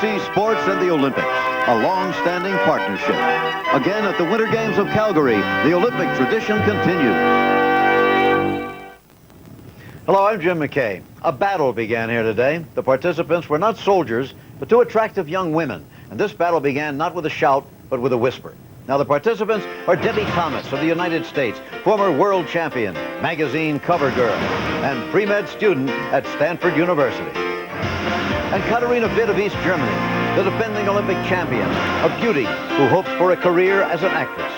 see sports and the Olympics, a long-standing partnership. Again, at the Winter Games of Calgary, the Olympic tradition continues. Hello, I'm Jim McKay. A battle began here today. The participants were not soldiers, but two attractive young women. And this battle began not with a shout, but with a whisper. Now, the participants are Debi Thomas of the United States, former world champion, magazine cover girl, and pre-med student at Stanford University. And Katarina Witt of East Germany, the defending Olympic champion, a beauty who hopes for a career as an actress.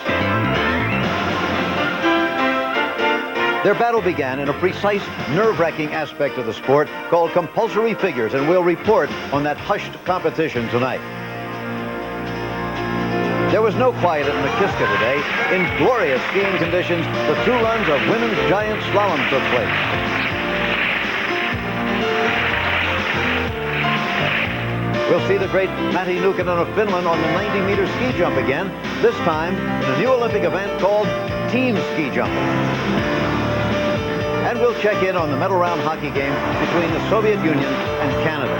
Their battle began in a precise, nerve-wracking aspect of the sport called compulsory figures, and we'll report on that hushed competition tonight. There was no quiet at Mckiska today. In glorious skiing conditions, the two runs of women's giant slalom took place. We'll see the great Matti Nuukkanen of Finland on the 90-meter ski jump again, this time in a new Olympic event called team ski jumping. And we'll check in on the medal round hockey game between the Soviet Union and Canada.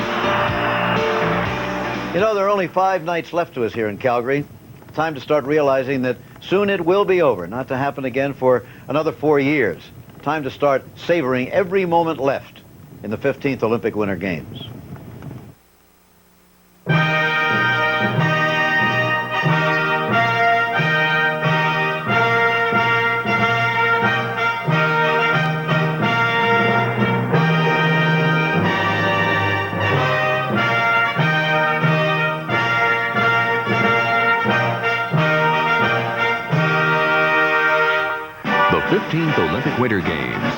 You know, there are only 5 nights left to us here in Calgary. Time to start realizing that soon it will be over, not to happen again for another 4 years. Time to start savoring every moment left in the 15th Olympic Winter Games. The 15th Olympic Winter Games,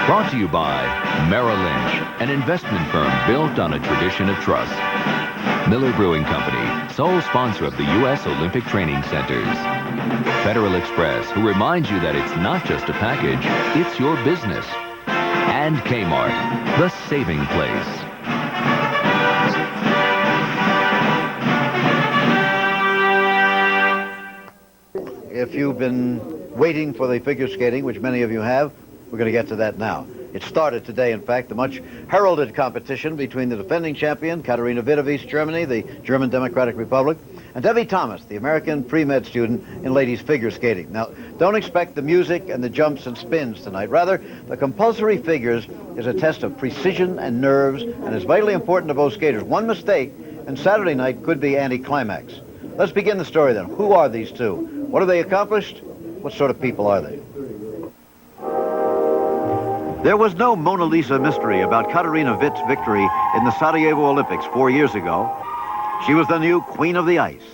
brought to you by Merrill Lynch, an investment firm built on a tradition of trust. Miller Brewing Company, sole sponsor of the U.S. Olympic Training Centers. Federal Express, who reminds you that it's not just a package, it's your business. And Kmart, the saving place. If you've been waiting for the figure skating, which many of you have, we're going to get to that now. It started today, in fact, the much heralded competition between the defending champion, Katarina Witt of East Germany, the German Democratic Republic, and Debi Thomas, the American pre-med student in ladies figure skating. Now, don't expect the music and the jumps and spins tonight. Rather, the compulsory figures is a test of precision and nerves, and is vitally important to both skaters. One mistake, and Saturday night could be anticlimax. Let's begin the story then. Who are these two? What have they accomplished? What sort of people are they? There was no Mona Lisa mystery about Katarina Witt's victory in the Sarajevo Olympics 4 years ago. She was the new queen of the ice.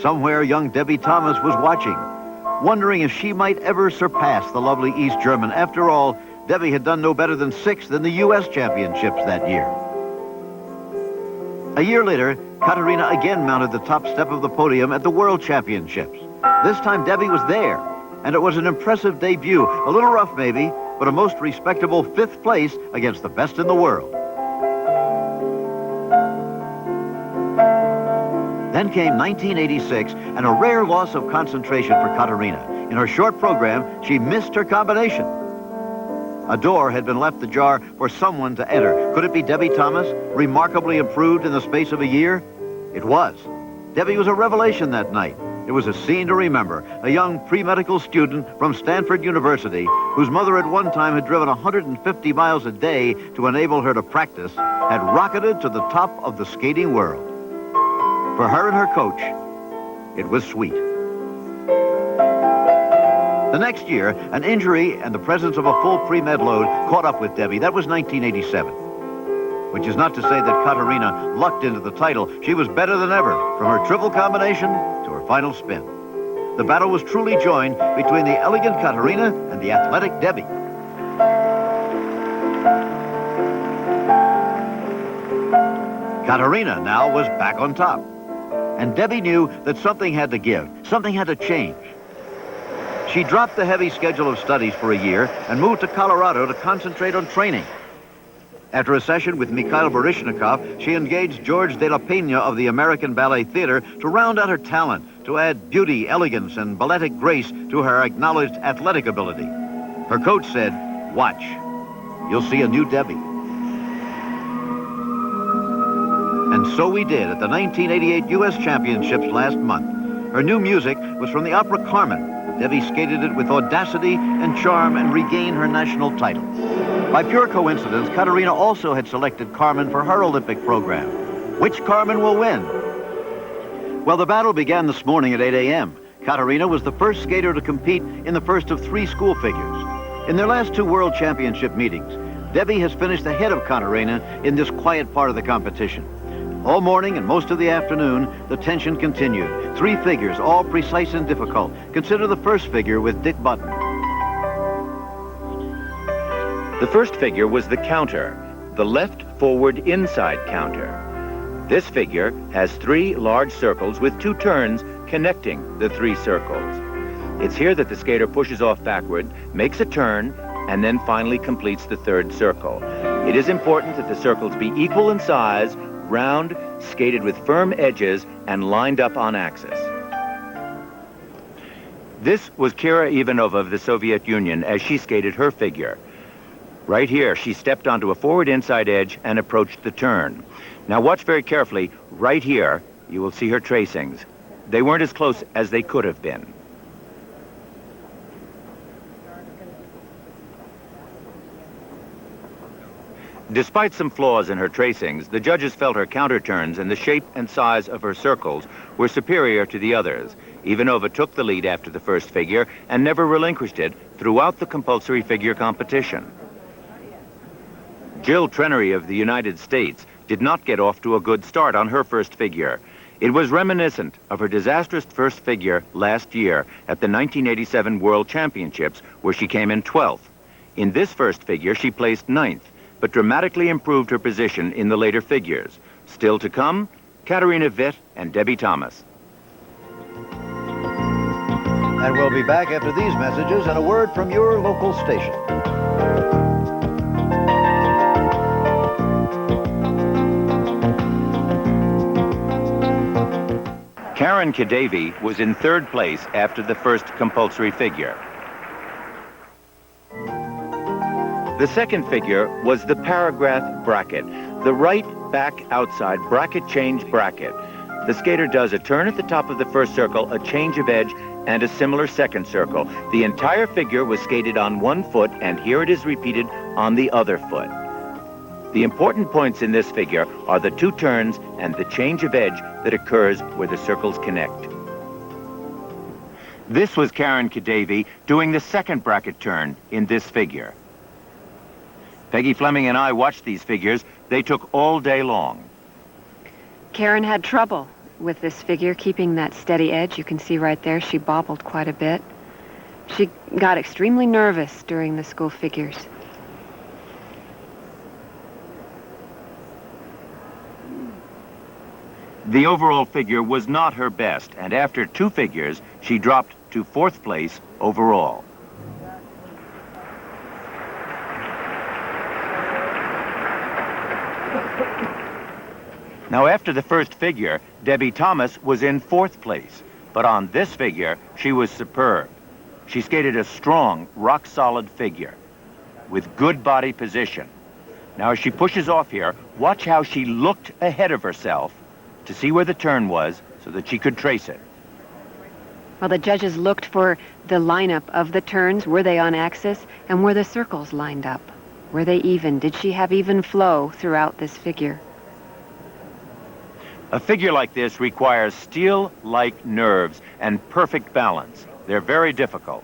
Somewhere young Debi Thomas was watching, wondering if she might ever surpass the lovely East German. After all, Debi had done no better than 6th in the U.S. championships that year. A year later, Katarina again mounted the top step of the podium at the World Championships. This time Debi was there, and it was an impressive debut. A little rough maybe, but a most respectable 5th place against the best in the world. Then came 1986, and a rare loss of concentration for Katarina. In her short program, she missed her combination. A door had been left ajar for someone to enter. Could it be Debi Thomas, remarkably improved in the space of a year? It was. Debi was a revelation that night. It was a scene to remember. A young pre-medical student from Stanford University, whose mother at one time had driven 150 miles a day to enable her to practice, had rocketed to the top of the skating world. For her and her coach, it was sweet. The next year, an injury and the presence of a full pre-med load caught up with Debi. That was 1987. Which is not to say that Katarina lucked into the title. She was better than ever, from her triple combination to her final spin. The battle was truly joined between the elegant Katarina and the athletic Debi. Katarina now was back on top. And Debi knew that something had to give, something had to change. She dropped the heavy schedule of studies for a year and moved to Colorado to concentrate on training. After a session with Mikhail Baryshnikov, she engaged George de la Peña of the American Ballet Theater to round out her talent, to add beauty, elegance, and balletic grace to her acknowledged athletic ability. Her coach said, "Watch, you'll see a new Debi." And And so we did at the 1988 U.S. Championships last month. Her new music was from the opera Carmen. Debi skated it with audacity and charm and regained her national title. By pure coincidence, Katarina also had selected Carmen for her Olympic program. Which Carmen will win? Well, the battle began this morning at 8 a.m. Katarina was the first skater to compete in the first of 3 school figures. In their last 2 World Championship meetings, Debi has finished ahead of Katarina in this quiet part of the competition. All morning and most of the afternoon, the tension continued. 3 figures, all precise and difficult. Consider the first figure with Dick Button. The first figure was the counter, the left forward inside counter. This figure has 3 large circles with 2 turns connecting the 3 circles. It's here that the skater pushes off backward, makes a turn, and then finally completes the 3rd circle. It is important that the circles be equal in size, round, skated with firm edges, and lined up on axis. This was Kira Ivanova of the Soviet Union as she skated her figure. Right here, she stepped onto a forward inside edge and approached the turn. Now watch very carefully. Right here, you will see her tracings. They weren't as close as they could have been. Despite some flaws in her tracings, the judges felt her counter turns and the shape and size of her circles were superior to the others. Ivanova took the lead after the first figure and never relinquished it throughout the compulsory figure competition. Jill Trenery of the United States did not get off to a good start on her first figure. It was reminiscent of her disastrous first figure last year at the 1987 World Championships, where she came in 12th. In this first figure, she placed 9th, but dramatically improved her position in the later figures. Still to come, Katarina Witt and Debi Thomas. And we'll be back after these messages and a word from your local station. Karen Kadevi was in 3rd place after the first compulsory figure. The second figure was the paragraph bracket, the right back outside bracket change bracket. The skater does a turn at the top of the first circle, a change of edge, and a similar second circle. The entire figure was skated on 1 foot, and here it is repeated on the other foot. The important points in this figure are the 2 turns and the change of edge that occurs where the circles connect. This was Karen Kadevi doing the second bracket turn in this figure. Peggy Fleming and I watched these figures. They took all day long. Karen had trouble with this figure, keeping that steady edge. You can see right there, she bobbled quite a bit. She got extremely nervous during the school figures. The overall figure was not her best, and after 2 figures, she dropped to 4th place overall. Now, after the first figure, Debi Thomas was in 4th place, but on this figure, she was superb. She skated a strong, rock-solid figure with good body position. Now, as she pushes off here, watch how she looked ahead of herself to see where the turn was so that she could trace it. Well, the judges looked for the lineup of the turns. Were they on axis? And were the circles lined up? Were they even? Did she have even flow throughout this figure? A figure like this requires steel-like nerves and perfect balance. They're very difficult.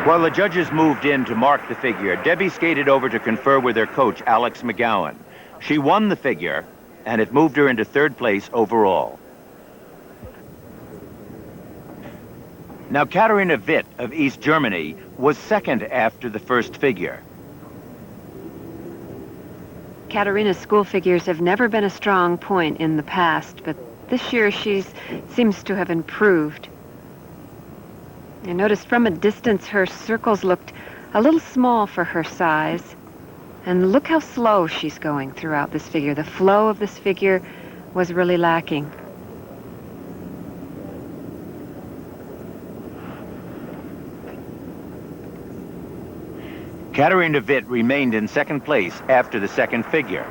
While the judges moved in to mark the figure, Debi skated over to confer with her coach, Alex McGowan. She won the figure, and it moved her into 3rd place overall. Now, Katarina Witt of East Germany was 2nd after the first figure. Katarina's school figures have never been a strong point in the past, but this year she seems to have improved. I noticed from a distance her circles looked a little small for her size. And look how slow she's going throughout this figure. The flow of this figure was really lacking. Katarina Witt remained in 2nd place after the second figure.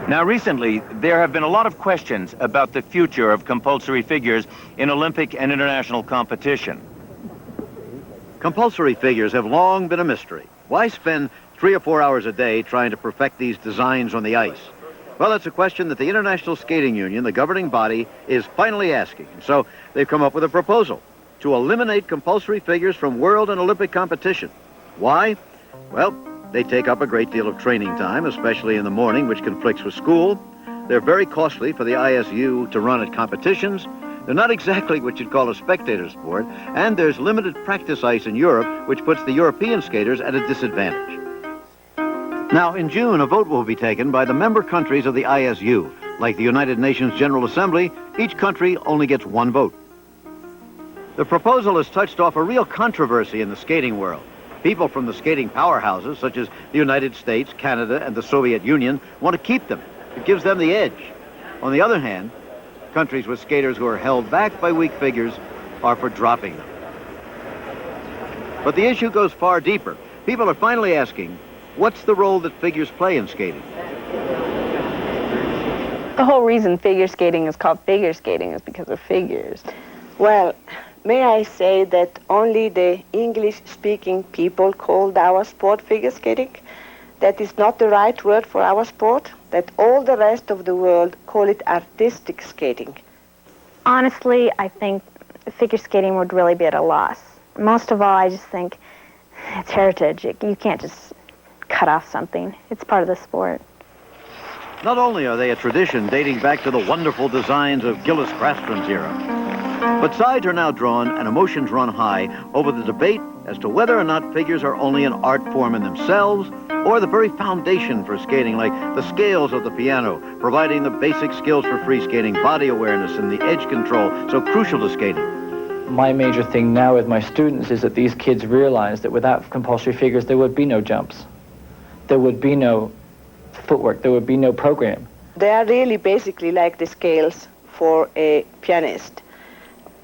Now, recently, there have been a lot of questions about the future of compulsory figures in Olympic and international competition. Compulsory figures have long been a mystery. Why spend 3 or 4 hours a day trying to perfect these designs on the ice? Well, it's a question that the International Skating Union, the governing body, is finally asking. So they've come up with a proposal to eliminate compulsory figures from world and Olympic competition. Why? Well, they take up a great deal of training time, especially in the morning, which conflicts with school. They're very costly for the ISU to run at competitions. They're not exactly what you'd call a spectator sport, and there's limited practice ice in Europe, which puts the European skaters at a disadvantage. Now, in June, a vote will be taken by the member countries of the ISU. Like the United Nations General Assembly, each country only gets 1 vote. The proposal has touched off a real controversy in the skating world. People from the skating powerhouses, such as the United States, Canada, and the Soviet Union, want to keep them. It gives them the edge. On the other hand, countries with skaters who are held back by weak figures are for dropping them. But the issue goes far deeper. People are finally asking, what's the role that figures play in skating? The whole reason figure skating is called figure skating is because of figures. Well, may I say that only the English-speaking people called our sport figure skating? That is not the right word for our sport? That all the rest of the world call it artistic skating? Honestly, I think figure skating would really be at a loss. Most of all, I just think it's heritage. You can't just cut off something. It's part of the sport. Not only are they a tradition dating back to the wonderful designs of Gillis Crastrom's era, but sides are now drawn and emotions run high over the debate as to whether or not figures are only an art form in themselves or the very foundation for skating, like the scales of the piano, providing the basic skills for free skating, body awareness, and the edge control, so crucial to skating. My major thing now with my students is that these kids realize that without compulsory figures, there would be no jumps. There would be no footwork. There would be no program. They are really basically like the scales for a pianist.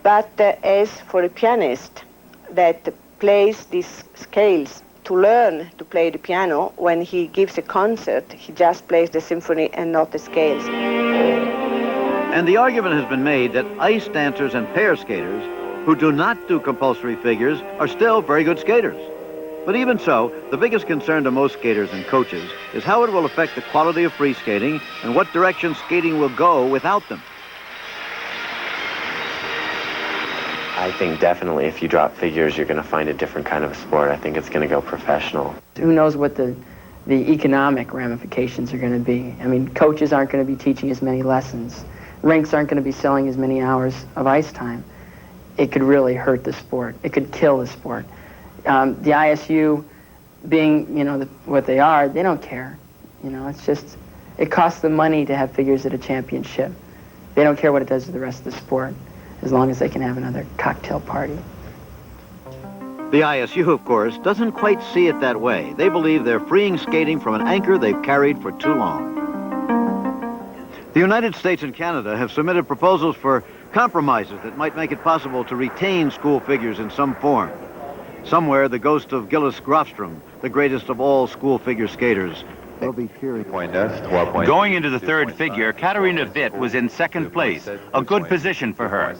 But as for a pianist that plays these scales to learn to play the piano, when he gives a concert, he just plays the symphony and not the scales. And the argument has been made that ice dancers and pair skaters who do not do compulsory figures are still very good skaters. But even so, the biggest concern to most skaters and coaches is how it will affect the quality of free skating and what direction skating will go without them. I think definitely if you drop figures, you're going to find a different kind of sport. I think it's going to go professional. Who knows what the economic ramifications are going to be. I mean, coaches aren't going to be teaching as many lessons. Rinks aren't going to be selling as many hours of ice time. It could really hurt the sport. It could kill the sport. The ISU, being, you know, what they are, they don't care. You know, it's just, it costs them money to have figures at a championship. They don't care what it does to the rest of the sport, as long as they can have another cocktail party. The ISU, of course, doesn't quite see it that way. They believe they're freeing skating from an anchor they've carried for too long. The United States and Canada have submitted proposals for compromises that might make it possible to retain school figures in some form. Somewhere, the ghost of Gillis Crastrom, the greatest of all school figure skaters, will be cheering. Going into the third figure, Katarina Witt was in second place, a good position for her.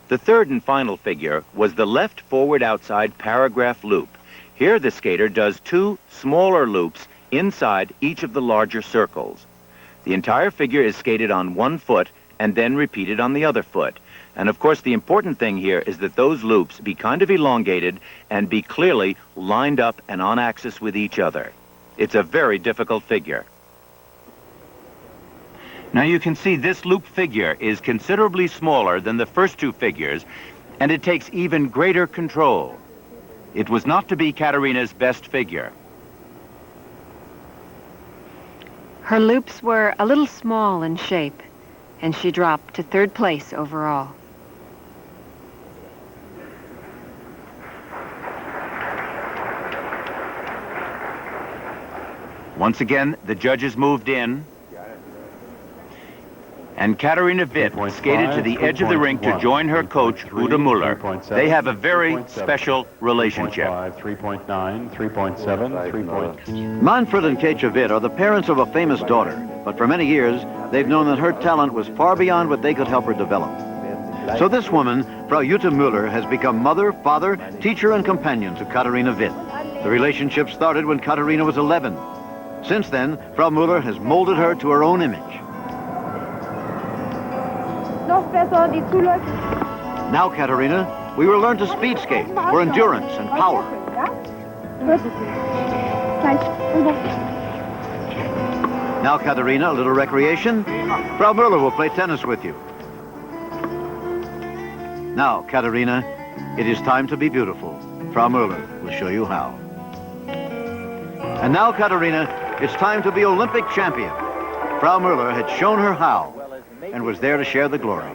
The third and final figure was the left forward outside paragraph loop. Here the skater does 2 smaller loops inside each of the larger circles. The entire figure is skated on one foot and then repeated on the other foot. And of course, the important thing here is that those loops be kind of elongated and be clearly lined up and on axis with each other. It's a very difficult figure. Now you can see this loop figure is considerably smaller than the first 2 figures, and it takes even greater control. It was not to be Katarina's best figure. Her loops were a little small in shape, and she dropped to 3rd place overall. Once again, the judges moved in. And Katarina Witt skated to the edge of the rink to join her coach, Jutta Müller. They have a very special relationship. 3.9, 3.7, 3. Manfred and Katja Witt are the parents of a famous daughter, but for many years, they've known that her talent was far beyond what they could help her develop. So this woman, Frau Jutta Müller, has become mother, father, teacher, and companion to Katarina Witt. The relationship started when Katarina was 11. Since then, Frau Müller has molded her to her own image. Now, Katarina, we will learn to speed skate for endurance and power. Now, Katarina, a little recreation. Frau Müller will play tennis with you. Now, Katarina, it is time to be beautiful. Frau Müller will show you how. And now, Katarina, it's time to be Olympic champion. Frau Müller had shown her how and was there to share the glory.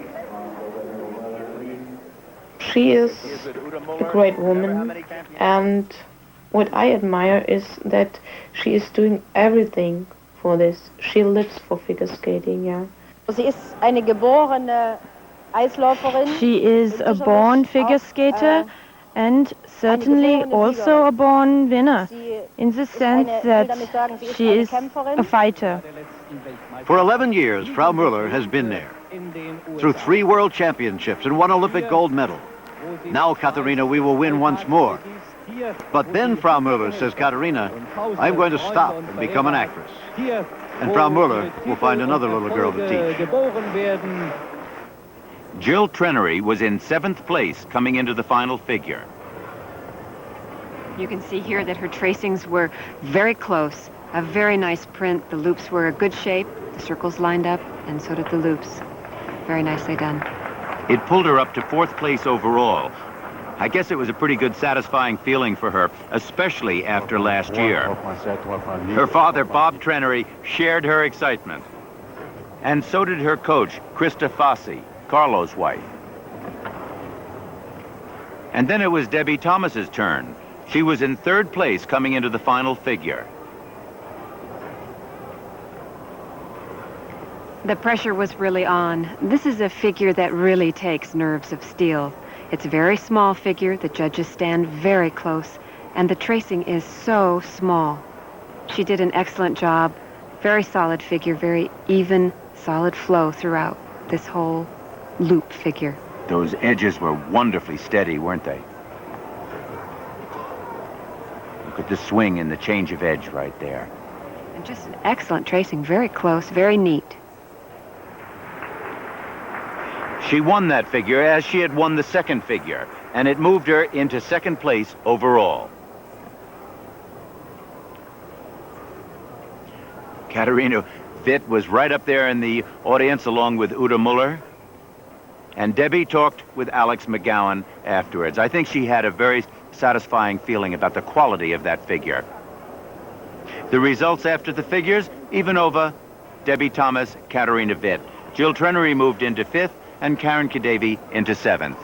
She is a great woman, and what I admire is that she is doing everything for this. She lives for figure skating, yeah. She is a born figure skater and certainly also a born winner, in the sense that she is a fighter. For 11 years, Frau Müller has been there. Through 3 world championships and 1 Olympic gold medal. Now, Katarina, we will win once more. But then Frau Müller says, Katarina, I'm going to stop and become an actress. And Frau Müller will find another little girl to teach. Jill Trenery was in 7th place coming into the final figure. You can see here that her tracings were very close. A very nice print. The loops were a good shape. The circles lined up, and so did the loops. Very nicely done. It pulled her up to 4th place overall. I guess it was a pretty good, satisfying feeling for her, especially after last year. Her father, Bob Trenery, shared her excitement. And so did her coach, Krista Fassi, Carlo's wife. And then it was Debi Thomas's turn. She was in 3rd place coming into the final figure. The pressure was really on. This is a figure that really takes nerves of steel. It's a very small figure. The judges stand very close, and the tracing is so small. She did an excellent job. Very solid figure, very even, solid flow throughout this whole loop figure. Those edges were wonderfully steady, weren't they? Look at the swing and the change of edge right there. And just an excellent tracing, very close, very neat. She won that figure as she had won the 2nd figure, and it moved her into 2nd place overall. Katarina Witt was right up there in the audience along with Jutta Müller. And Debi talked with Alex McGowan afterwards. I think she had a very satisfying feeling about the quality of that figure. The results after the figures, Ivanova, Debi Thomas, Katarina Witt. Jill Trenery moved into 5th, and Karen Kadevi into 7th.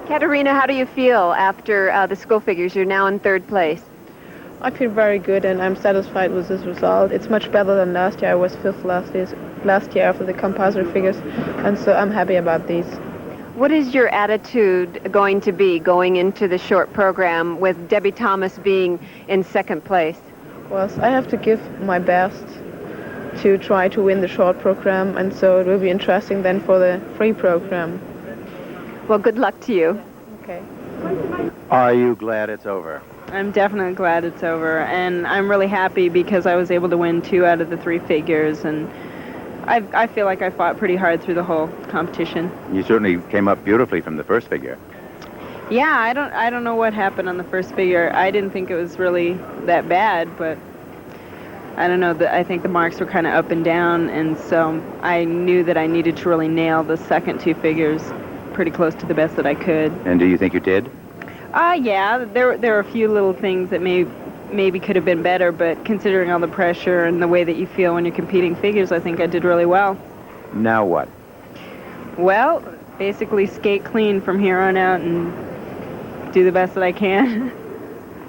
Katarina, how do you feel after the school figures? You're now in 3rd place. I feel very good, and I'm satisfied with this result. It's much better than last year. I was 5th last year after the compulsory figures, and so I'm happy about these. What is your attitude going to be going into the short program with Debi Thomas being in 2nd place? Well, I have to give my best to try to win the short program, and so it will be interesting then for the free program. Well, good luck to you. Okay. Are you glad it's over? I'm definitely glad it's over, and I'm really happy because I was able to win 2 out of the 3 figures, and I feel like I fought pretty hard through the whole competition. You certainly came up beautifully from the 1st figure. Yeah, I don't know what happened on the 1st figure. I didn't think it was really that bad, but I don't know, I think the marks were kind of up and down, and so I knew that I needed to really nail the 2nd 2 figures pretty close to the best that I could. And do you think you did? Yeah, there were a few little things that maybe could have been better, but considering all the pressure and the way that you feel when you're competing figures, I think I did really well. Now what? Well, basically skate clean from here on out and do the best that I can.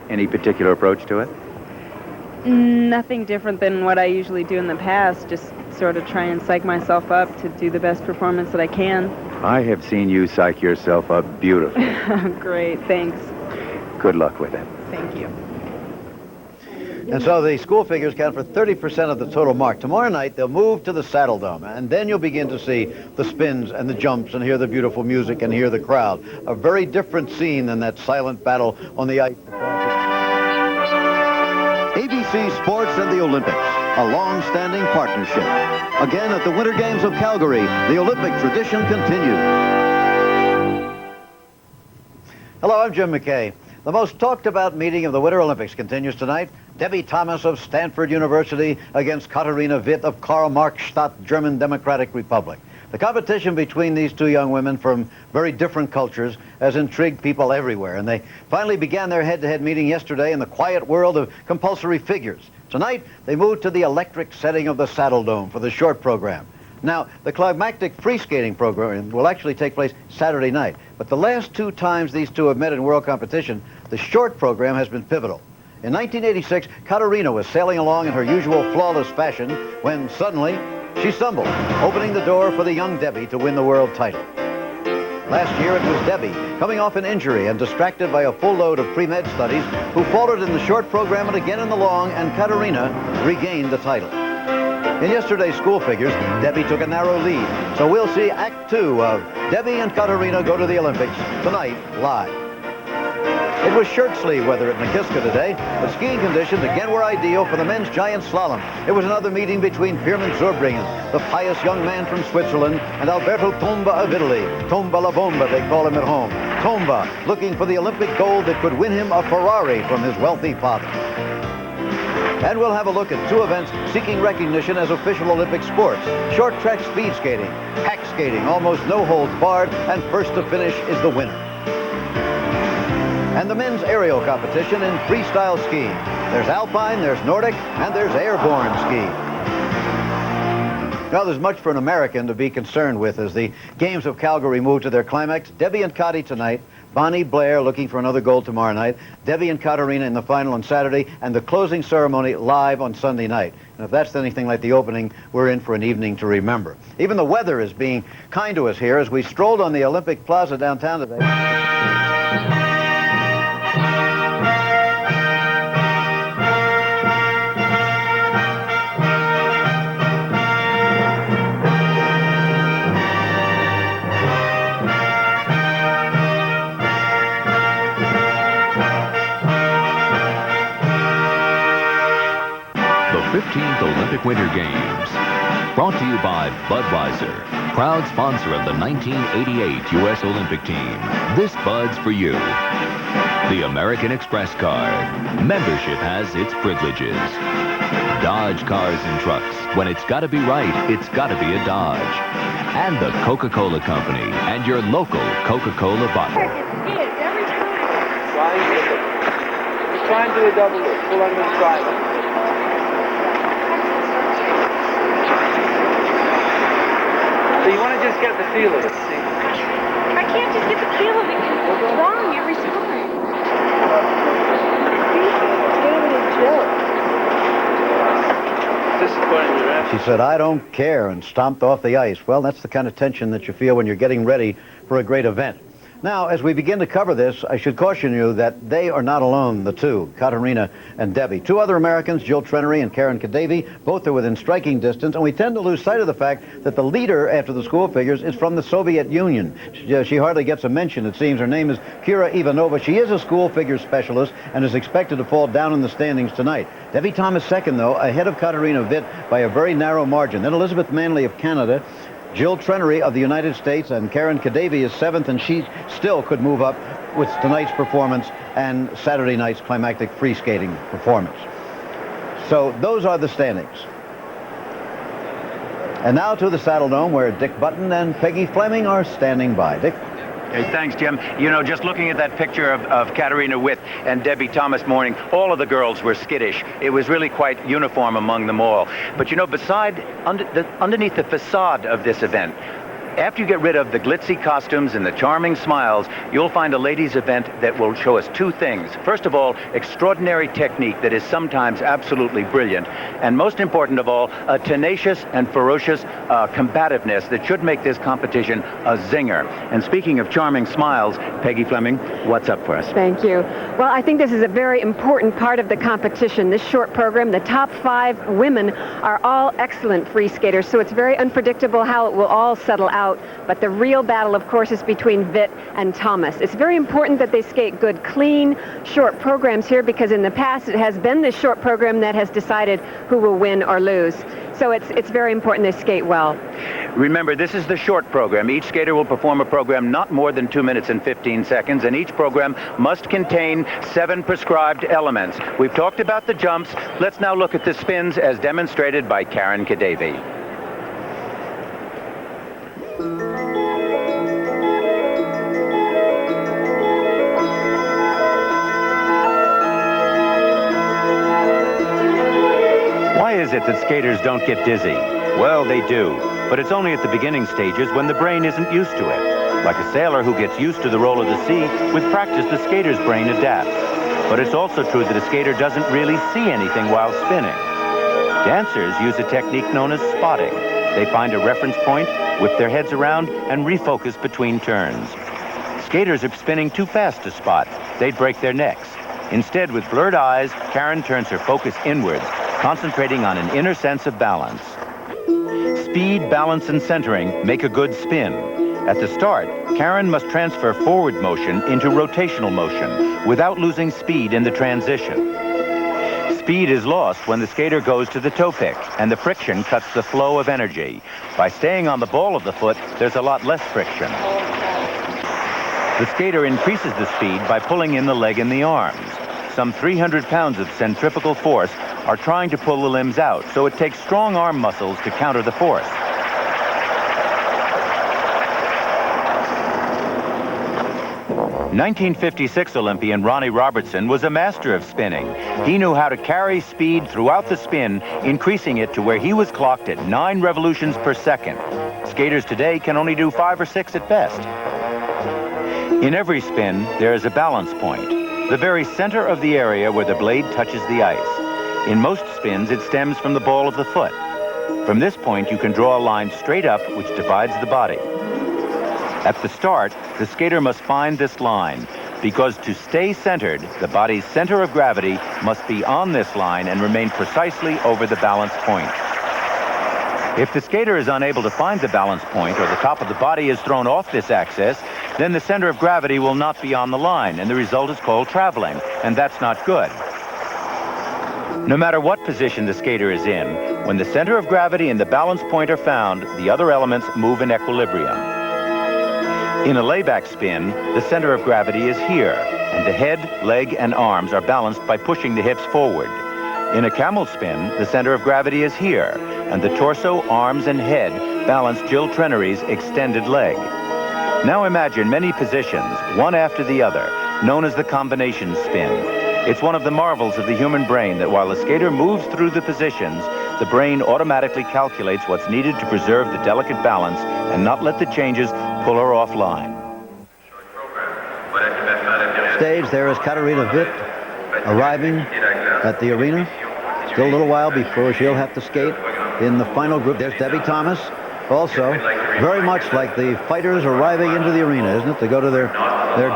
Any particular approach to it? Nothing different than what I usually do in the past, just sort of try and psych myself up to do the best performance that I can. I have seen you psych yourself up beautifully. Great, thanks. Good luck with it. Thank you. And so the school figures count for 30% of the total mark. Tomorrow night, they'll move to the Saddle Dome, and then you'll begin to see the spins and the jumps and hear the beautiful music and hear the crowd. A very different scene than that silent battle on the ice. ABC Sports and the Olympics, a long-standing partnership. Again, at the Winter Games of Calgary, the Olympic tradition continues. Hello, I'm Jim McKay. The most talked about meeting of the Winter Olympics continues tonight. Debi Thomas of Stanford University against Katarina Witt of Karl-Marx-Stadt, German Democratic Republic. The competition between these two young women from very different cultures has intrigued people everywhere, and they finally began their head-to-head meeting yesterday in the quiet world of compulsory figures. Tonight, they moved to the electric setting of the Saddle Dome for the short program. Now, the climactic free skating program will actually take place Saturday night, but the last two times these two have met in world competition, the short program has been pivotal. In 1986, Katarina was sailing along in her usual flawless fashion when suddenly she stumbled, opening the door for the young Debi to win the world title. Last year, it was Debi, coming off an injury and distracted by a full load of pre-med studies, who faltered in the short program and again in the long, and Katarina regained the title. In yesterday's school figures, Debi took a narrow lead, so we'll see Act 2 of Debi and Katarina go to the Olympics tonight live. It was shirt sleeve weather at Nakiska today. The skiing conditions again were ideal for the men's giant slalom. It was another meeting between Pierman Zurbriggen, the pious young man from Switzerland, and Alberto Tomba of Italy. Tomba la Bomba, they call him at home. Tomba, looking for the Olympic gold that could win him a Ferrari from his wealthy father. And we'll have a look at two events seeking recognition as official Olympic sports. Short track speed skating, hack skating, almost no holds barred, and first to finish is the winner. And the men's aerial competition in freestyle skiing. There's alpine, there's Nordic, and there's airborne skiing. Now, there's much for an American to be concerned with as the Games of Calgary move to their climax. Debi and Kati tonight, Bonnie Blair looking for another gold tomorrow night, Debi and Katarina in the final on Saturday, and the closing ceremony live on Sunday night. And if that's anything like the opening, we're in for an evening to remember. Even the weather is being kind to us here as we strolled on the Olympic Plaza downtown today. The 15th Olympic Winter Games. Brought to you by Budweiser, proud sponsor of the 1988 U.S. Olympic team. This Bud's for you. The American Express card. Membership has its privileges. Dodge Cars and Trucks. When it's got to be right, it's got to be a Dodge. And the Coca-Cola Company and your local Coca-Cola bottle. Try and do a double loop. Pull on the side. So you want to just get the feel of it. I can't just get the feel of it because it's wrong every time. She said, "I don't care," and stomped off the ice. Well, that's the kind of tension that you feel when you're getting ready for a great event. Now, as we begin to cover this, I should caution you that they are not alone, the two, Katarina and Debi. Two other Americans, Jill Trenery and Karen Kadevi, both are within striking distance, and we tend to lose sight of the fact that the leader after the school figures is from the Soviet Union. She hardly gets a mention, it seems. Her name is Kira Ivanova. She is a school figure specialist and is expected to fall down in the standings tonight. Debi Thomas second, though, ahead of Katarina Witt by a very narrow margin. Then Elizabeth Manley of Canada, Jill Trenery of the United States, and Karen Kadevi is seventh, and she still could move up with tonight's performance and Saturday night's climactic free skating performance. So those are the standings. And now to the Saddle Dome, where Dick Button and Peggy Fleming are standing by. Dick? Hey, thanks, Jim. You know, just looking at that picture of Katarina Witt and Debi Thomas morning, all of the girls were skittish. It was really quite uniform among them all. But, you know, underneath the facade of this event, After you get rid of the glitzy costumes and the charming smiles, you'll find a ladies' event that will show us two things. First of all, extraordinary technique that is sometimes absolutely brilliant. And most important of all, a tenacious and ferocious combativeness that should make this competition a zinger. And speaking of charming smiles, Peggy Fleming, what's up for us? Thank you. Well, I think this is a very important part of the competition. This short program, the top 5 women are all excellent free skaters, so it's very unpredictable how it will all settle out. But the real battle, of course, is between Witt and Thomas. It's very important that they skate good, clean, short programs here, because in the past it has been this short program that has decided who will win or lose. So it's very important they skate well. Remember, this is the short program. Each skater will perform a program not more than 2 minutes and 15 seconds, and each program must contain 7 prescribed elements. We've talked about the jumps. Let's now look at the spins as demonstrated by Karen Debi. Why is it that skaters don't get dizzy? Well, they do, but it's only at the beginning stages when the brain isn't used to it. Like a sailor who gets used to the roll of the sea, with practice the skater's brain adapts. But it's also true that a skater doesn't really see anything while spinning. Dancers use a technique known as spotting. They find a reference point, whip their heads around, and refocus between turns. Skaters are spinning too fast to spot. They'd break their necks. Instead, with blurred eyes, Karen turns her focus inwards, concentrating on an inner sense of balance. Speed, balance, and centering make a good spin. At the start, Karen must transfer forward motion into rotational motion without losing speed in the transition. Speed is lost when the skater goes to the toe pick, and the friction cuts the flow of energy. By staying on the ball of the foot, there's a lot less friction. The skater increases the speed by pulling in the leg and the arms. Some 300 pounds of centrifugal force are trying to pull the limbs out, so it takes strong arm muscles to counter the force. '56 Olympian Ronnie Robertson was a master of spinning. He knew how to carry speed throughout the spin, increasing it to where he was clocked at 9 revolutions per second. Skaters today can only do 5 or 6 at best. In every spin, there is a balance point, the very center of the area where the blade touches the ice. In most spins, it stems from the ball of the foot. From this point, you can draw a line straight up which divides the body. At the start, the skater must find this line, because to stay centered, the body's center of gravity must be on this line and remain precisely over the balance point. If the skater is unable to find the balance point, or the top of the body is thrown off this axis, then the center of gravity will not be on the line, and the result is called traveling, and that's not good. No matter what position the skater is in, when the center of gravity and the balance point are found, the other elements move in equilibrium. In a layback spin, the center of gravity is here, and the head, leg, and arms are balanced by pushing the hips forward. In a camel spin, the center of gravity is here, and the torso, arms, and head balance Jill Trenery's extended leg. Now imagine many positions, one after the other, known as the combination spin. It's one of the marvels of the human brain that while the skater moves through the positions, the brain automatically calculates what's needed to preserve the delicate balance and not let the changes pull her offline. Stage, there is Katarina Witt arriving at the arena. Still a little while before she'll have to skate in the final group. There's Debi Thomas, also very much like the fighters arriving into the arena, isn't it? To go to their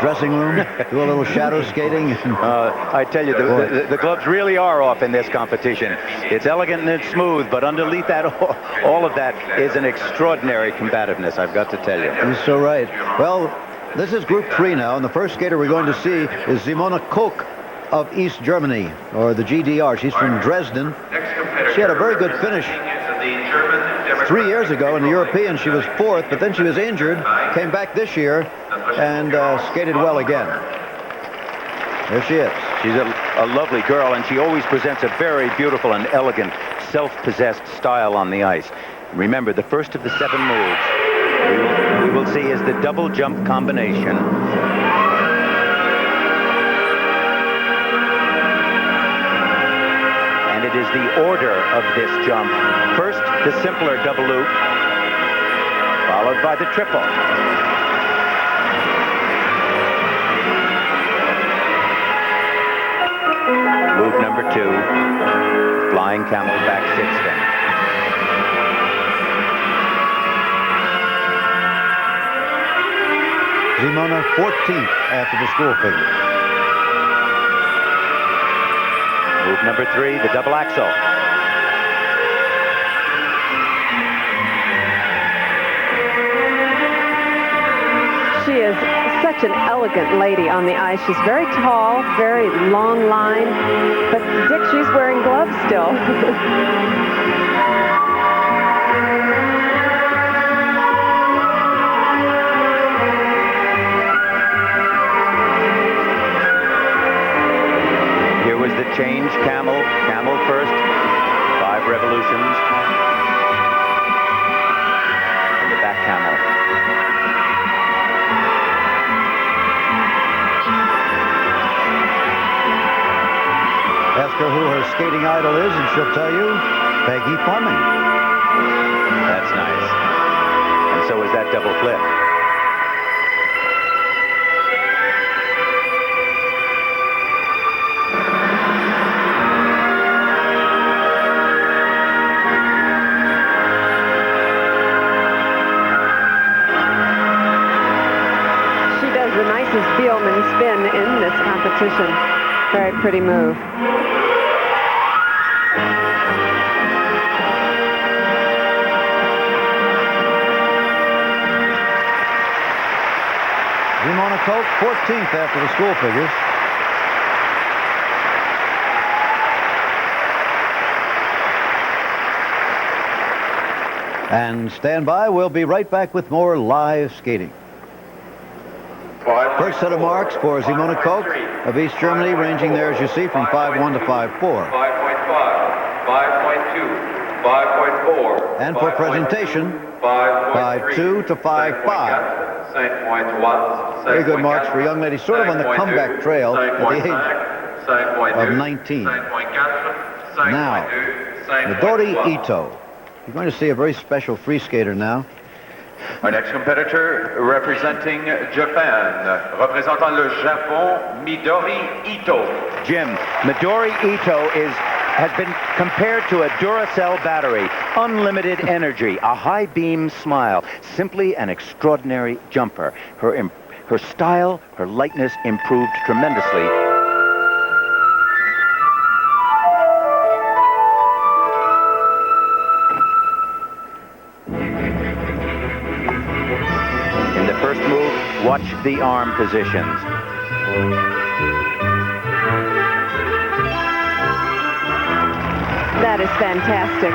dressing room, do a little shadow skating. I tell you, the gloves really are off in this competition. It's elegant and it's smooth, but underneath that, all of that is an extraordinary combativeness, I've got to tell you. You're so right. Well, this is Group 3 now, and the first skater we're going to see is Simone Koch of East Germany, or the GDR. She's from Dresden. She had a very good finish 3 years ago in the European. She was 4th, but then she was injured, came back this year, and skated well again. There she is. She's a lovely girl, and she always presents a very beautiful and elegant, self-possessed style on the ice. Remember, the first of the 7 moves we will see is the double jump combination. And it is the order of this jump. First, the simpler double loop, followed by the triple. Move number 2, flying camel back sit spin. Simone 14th after the school figure. Move number 3, the double axel. She is such an elegant lady on the ice. She's very tall, very long line, but Dick, she's wearing gloves still. Here was the change, camel first, 5 revolutions, and the back camel. Ask her who her skating idol is, and she'll tell you, Peggy Fleming. That's nice. And so is that double flip. She does the nicest Spielman spin in this competition. Very pretty move. Simone Koch 14th after the school figures. And stand by, we'll be right back with more live skating. First set of marks for Simone Koch of East Germany, ranging there, as you see, from 5.1 to 5.4. 5.5, 5.2, 5.4. And for presentation, 5.2 to 5.5. Very good marks for a young lady, sort of on the comeback trail at the age of 19. Now, Midori Ito. You're going to see a very special free skater now. Our next competitor representing Japan, représentant le Japon, Midori Ito. Jim, Midori Ito has been compared to a Duracell battery. Unlimited energy, a high beam smile, simply an extraordinary jumper. Her style, her lightness improved tremendously. In the first move, watch the arm positions. That is fantastic.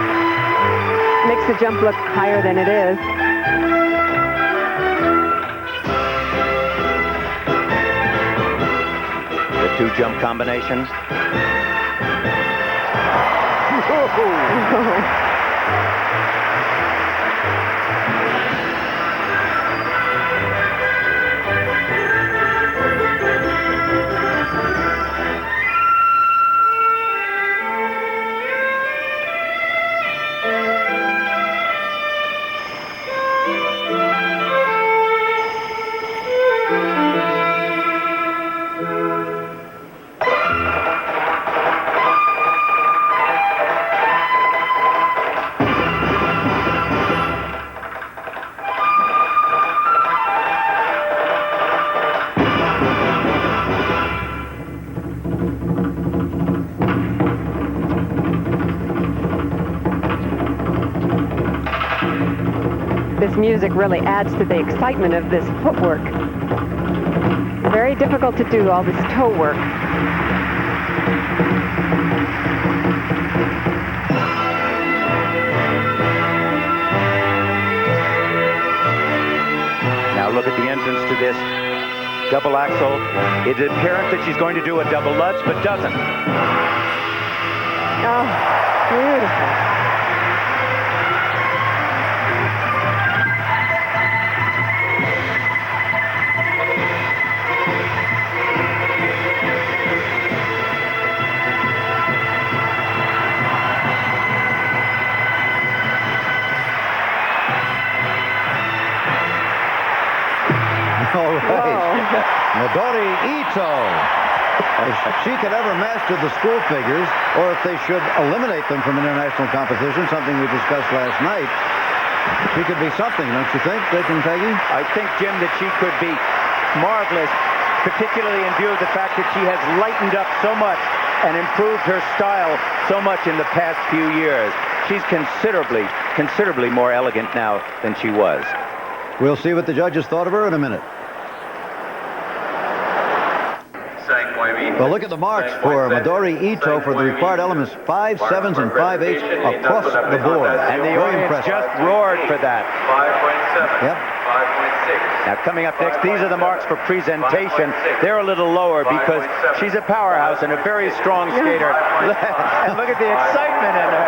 Makes the jump look higher than it is. The 2-jump combination. This music really adds to the excitement of this footwork. Very difficult to do all this toe work. Now look at the entrance to this double axel. It's apparent that she's going to do a double Lutz, but doesn't. Oh, beautiful. Ito. If she could ever master the school figures, or if they should eliminate them from international competition, something we discussed last night, she could be something, don't you think, Witt and Peggy? I think, Jim, that she could be marvelous, particularly in view of the fact that she has lightened up so much and improved her style so much in the past few years. She's considerably more elegant now than she was. We'll see what the judges thought of her in a minute. Well, look at the marks for Midori Ito for the required elements, 5 7s and 5 8s across the board. And the Very audience impressive. just roared for that. 5.7. Yep. 5.6. Now, coming up next, these are the marks for presentation. They're a little lower because she's a powerhouse and a very strong skater. And look at the excitement in her.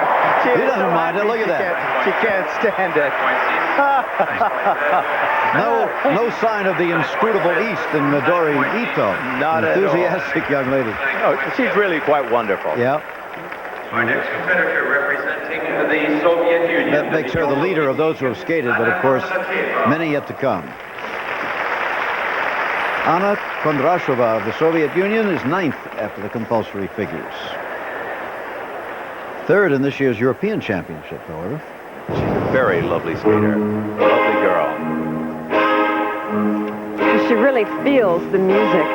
He doesn't mind it. Look at that. She can't stand it. No sign of the inscrutable East in Midori Ito. Not at all. Enthusiastic young lady. Oh, she's really quite wonderful. Yeah. Our next competitor representing the Soviet Union. That makes her the leader of those who have skated, but of course, many yet to come. Anna Kondrashova of the Soviet Union is 9th after the compulsory figures. 3rd in this year's European Championship, however. She's a very lovely skater. Lovely girl. She really feels the music.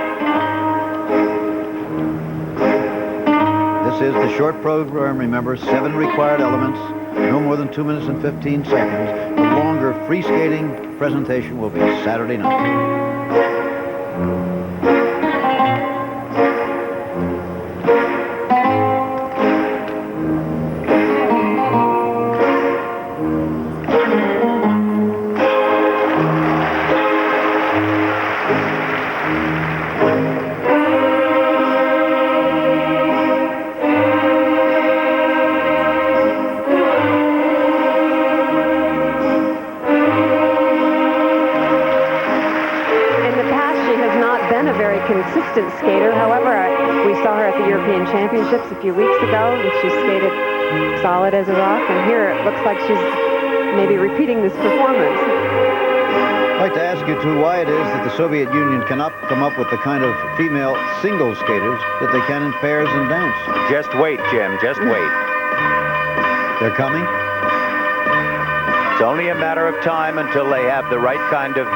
This is the short program, remember, 7 required elements, no more than 2 minutes and 15 seconds. The longer free skating presentation will be Saturday night. Consistent skater. However, we saw her at the European Championships a few weeks ago, and she skated solid as a rock. And here it looks like she's maybe repeating this performance. I'd like to ask you, too, why it is that the Soviet Union cannot come up with the kind of female single skaters that they can in pairs and dance. Just wait, Jim. Just wait. They're coming? It's only a matter of time until they have the right kind of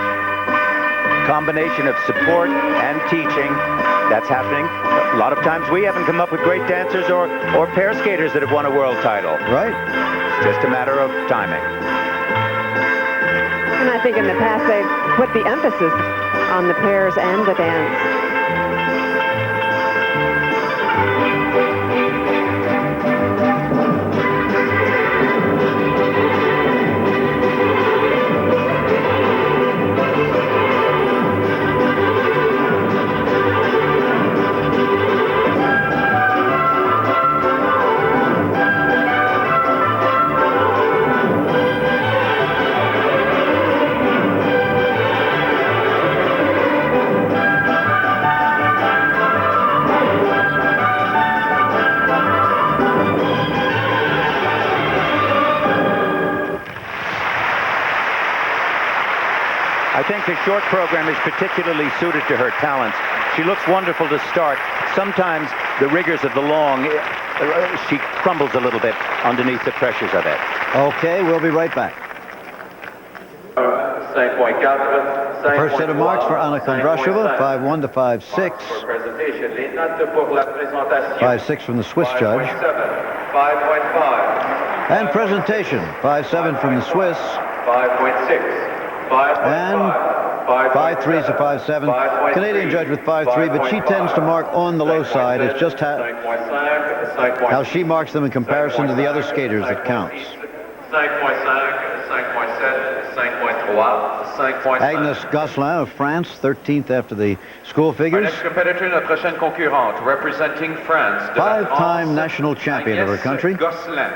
combination of support and teaching. That's happening. A lot of times we haven't come up with great dancers or pair skaters that have won a world title. Right. It's just a matter of timing. And I think in the past they've put the emphasis on the pairs and the dance. I think the short program is particularly suited to her talents. She looks wonderful to start. Sometimes the rigors of the long, she crumbles a little bit underneath the pressures of it. Okay, we'll be right back. First set of marks for Anna Kondrashova, 5-1 to 5-6. 5-6 from the Swiss judge. 5.5. And presentation, 5-7 from the Swiss. 5.6. And 5-3 to 5-7. Canadian judge with 5-3, but she tends to mark on the low side. It's just how she marks them in comparison to the other skaters that counts. 5.5. Agnes Gosselin of France, 13th after the school figures. Next competitor, la prochaine concurrente, representing France. 5-time national champion of her country. Gosselin.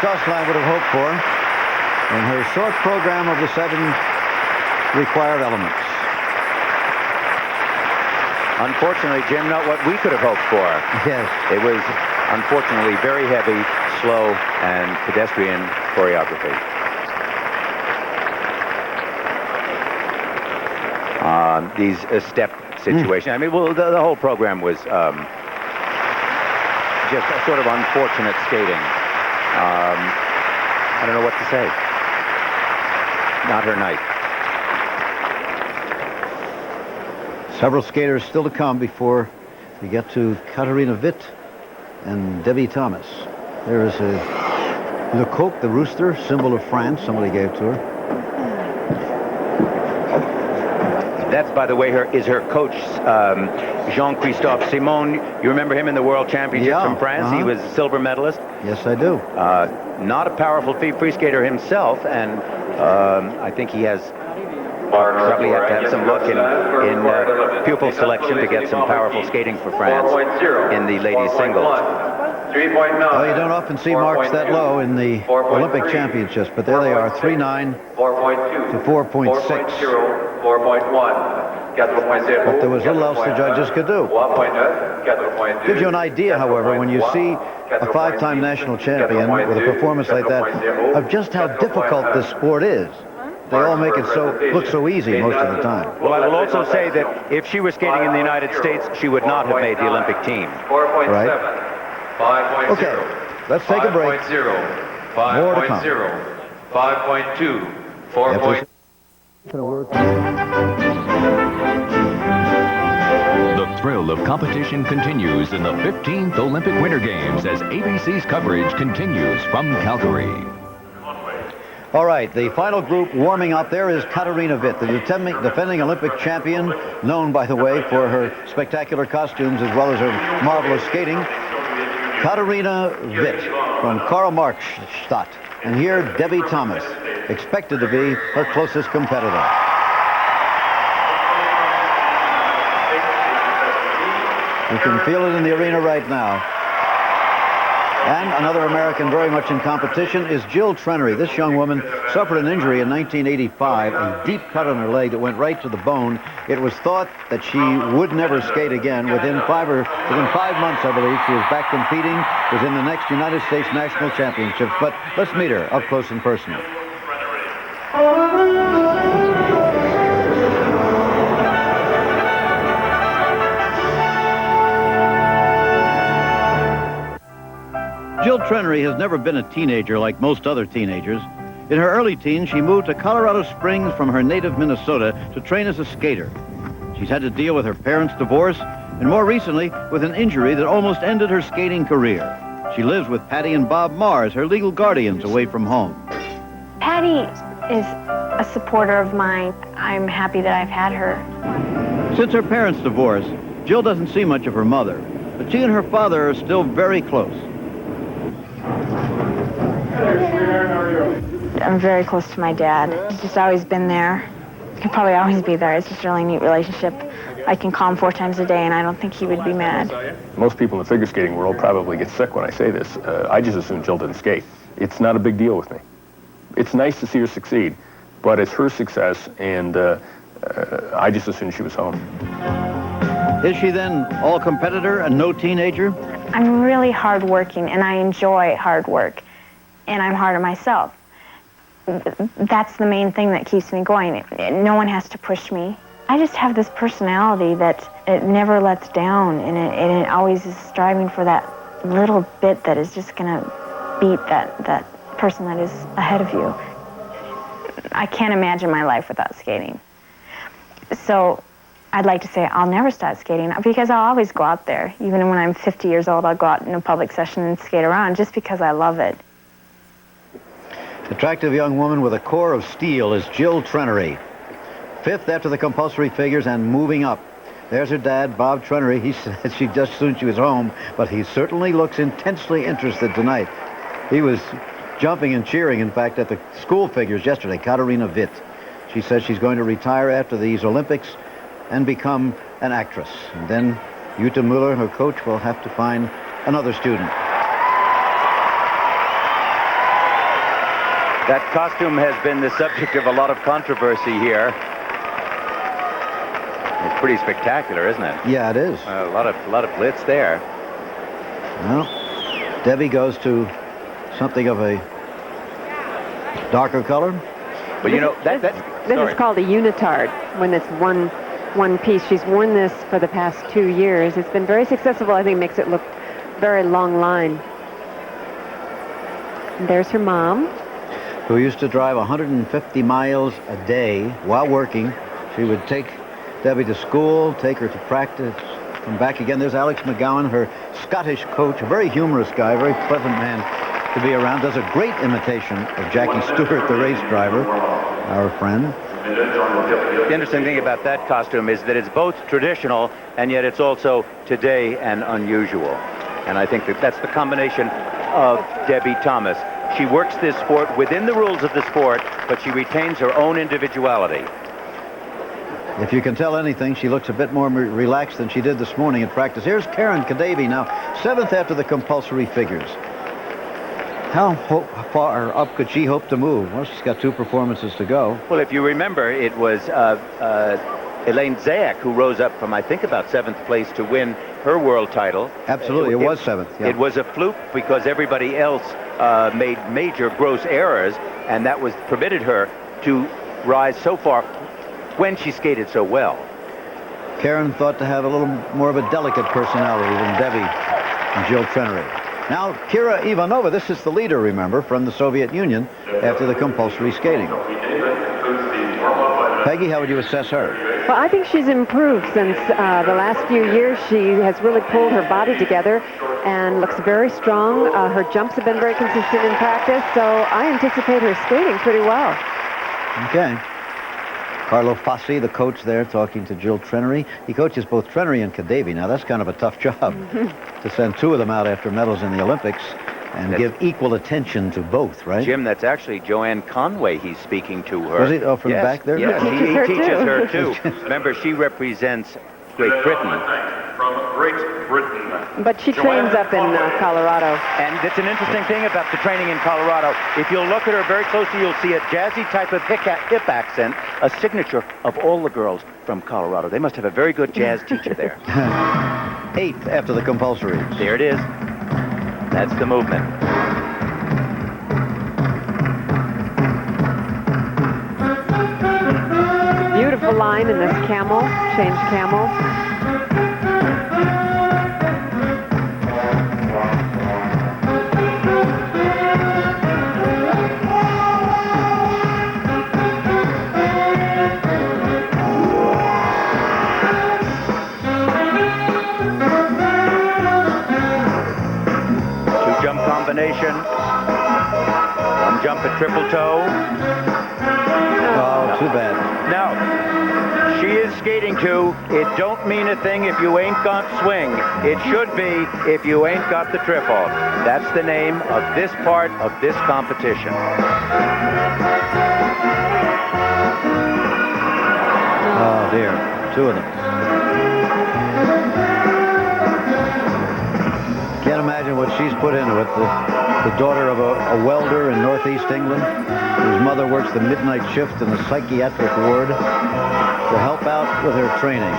Gosselin would have hoped for in her short program of the 7 required elements. Unfortunately, Jim, not what we could have hoped for. Yes. It was, unfortunately, very heavy, slow, and pedestrian choreography. These step situations. I mean, well, the whole program was just a sort of unfortunate skating. I don't know what to say. Not her night. Several skaters still to come before we get to Katarina Witt and Debi Thomas. There is Le Coq, the rooster, symbol of France, somebody gave to her. That's, by the way, is her coach, Jean-Christophe Simone. You remember him in the World Championships from France? He was a silver medalist. Yes, I do. Not a powerful free skater himself, and I think he has probably had to have some luck in pupil selection to get some powerful skating for France in the ladies singles. Well, you don't often see marks that low in the Olympic Championships, but there they are, 3.9 to 4.6. 4.1. But there was little else the judges could do. Gives you an idea, however, when you see a 5-time national champion with a performance like that, of just how difficult this sport is. They all make it look so easy most of the time. Well, I will also say that if she were skating in the United States, she would not have made the Olympic team. Right. Okay, let's take a break. 5.0, More to come. 5.2, 4. The thrill of competition continues in the 15th Olympic Winter Games as ABC's coverage continues from Calgary. All right, the final group warming up there is Katarina Witt, the defending Olympic champion, known, by the way, for her spectacular costumes as well as her marvelous skating. Katarina Witt from Karl-Marx-Stadt. And here, Debi Thomas, expected to be her closest competitor. You can feel it in the arena right now. And another American very much in competition is Jill Trenery. This young woman suffered an injury in 1985, a deep cut on her leg that went right to the bone. It was thought that she would never skate again. Within 5 months, I believe, she was back competing, was in the next United States National Championships. But let's meet her up close and personal. Jill Trenery has never been a teenager like most other teenagers. In her early teens, she moved to Colorado Springs from her native Minnesota to train as a skater. She's had to deal with her parents' divorce and more recently with an injury that almost ended her skating career. She lives with Patty and Bob Mars, her legal guardians, away from home. Patty is a supporter of mine. I'm happy that I've had her. Since her parents' divorce, Jill doesn't see much of her mother, but she and her father are still very close. I'm very close to my dad. He's just always been there. He'll probably always be there. It's just a really neat relationship. I can call him 4 times a day, and I don't think he would be mad. Most people in the figure skating world probably get sick when I say this. I just assume Jill didn't skate. It's not a big deal with me. It's nice to see her succeed, but it's her success, and I just assumed she was home. Is she then all competitor and no teenager? I'm really hardworking, and I enjoy hard work, and I'm hard on myself. That's the main thing that keeps me going. No one has to push me. I just have this personality that it never lets down, and it always is striving for that little bit that is just going to beat that person that is ahead of you. I can't imagine my life without skating. So I'd like to say I'll never stop skating because I'll always go out there. Even when I'm 50 years old, I'll go out in a public session and skate around just because I love it. Attractive young woman with a core of steel is Jill Trenery. 5th after the compulsory figures and moving up. There's her dad, Bob Trenery. He said she just soon she was home, but he certainly looks intensely interested tonight. He was jumping and cheering, in fact, at the school figures yesterday, Katarina Witt. She says she's going to retire after these Olympics and become an actress. And then Jutta Müller, her coach, will have to find another student. That costume has been the subject of a lot of controversy here. It's pretty spectacular, isn't it? Yeah, it is. A lot of glitz there. Well, Debi goes to something of a darker color. But you know, this is called a unitard, when it's one piece. She's worn this for the past 2 years. It's been very successful. I think makes it look very long line. And there's her mom, who used to drive 150 miles a day while working. She would take Debi to school, take her to practice, come back again. There's Alex McGowan, her Scottish coach, a very humorous guy, very pleasant man to be around. Does a great imitation of Jackie Stewart, the race driver, our friend. The interesting thing about that costume is that it's both traditional and yet it's also today and unusual. And I think that that's the combination of Debi Thomas. She works this sport within the rules of the sport, but she retains her own individuality. If you can tell anything, she looks a bit more relaxed than she did this morning at practice. Here's Karen Debi now, 7th after the compulsory figures. How far up could she hope to move? Well, she's got 2 performances to go. Well, if you remember, it was Elaine Zayak who rose up from, I think, about 7th place to win her world title. Absolutely, it was 7th. Yeah. It was a fluke because everybody else made major gross errors, and that was permitted her to rise so far when she skated so well. Karen thought to have a little more of a delicate personality than Debi and Jill Trenery. Now, Kira Ivanova, this is the leader, remember, from the Soviet Union after the compulsory skating. Peggy, how would you assess her? Well, I think she's improved since the last few years. She has really pulled her body together and looks very strong. Her jumps have been very consistent in practice, so I anticipate her skating pretty well. Okay. Carlo Fassi, the coach there, talking to Jill Trenery. He coaches both Trenery and Debi. Now, that's kind of a tough job to send 2 of them out after medals in the Olympics and give equal attention to both, right? Jim, that's actually Joanne Conway he's speaking to her. Was he? Oh, from the back there? Yes, he teaches her, too. Remember, she represents Great Britain. From Great Britain. But she trains up in Colorado. And it's an interesting thing about the training in Colorado. If you'll look at her very closely, you'll see a jazzy type of hip accent, a signature of all the girls from Colorado. They must have a very good jazz teacher there. 8th after the compulsory. There it is. That's the movement. Beautiful line in this camel, change camel. One jump at triple toe. Oh, too bad. Now, she is skating to, it don't mean a thing if you ain't got swing. It should be if you ain't got the triple. That's the name of this part of this competition. Oh, dear. Two of them. Can't imagine what she's put into it. The daughter of a welder in northeast England, whose mother works the midnight shift in the psychiatric ward to help out with her training.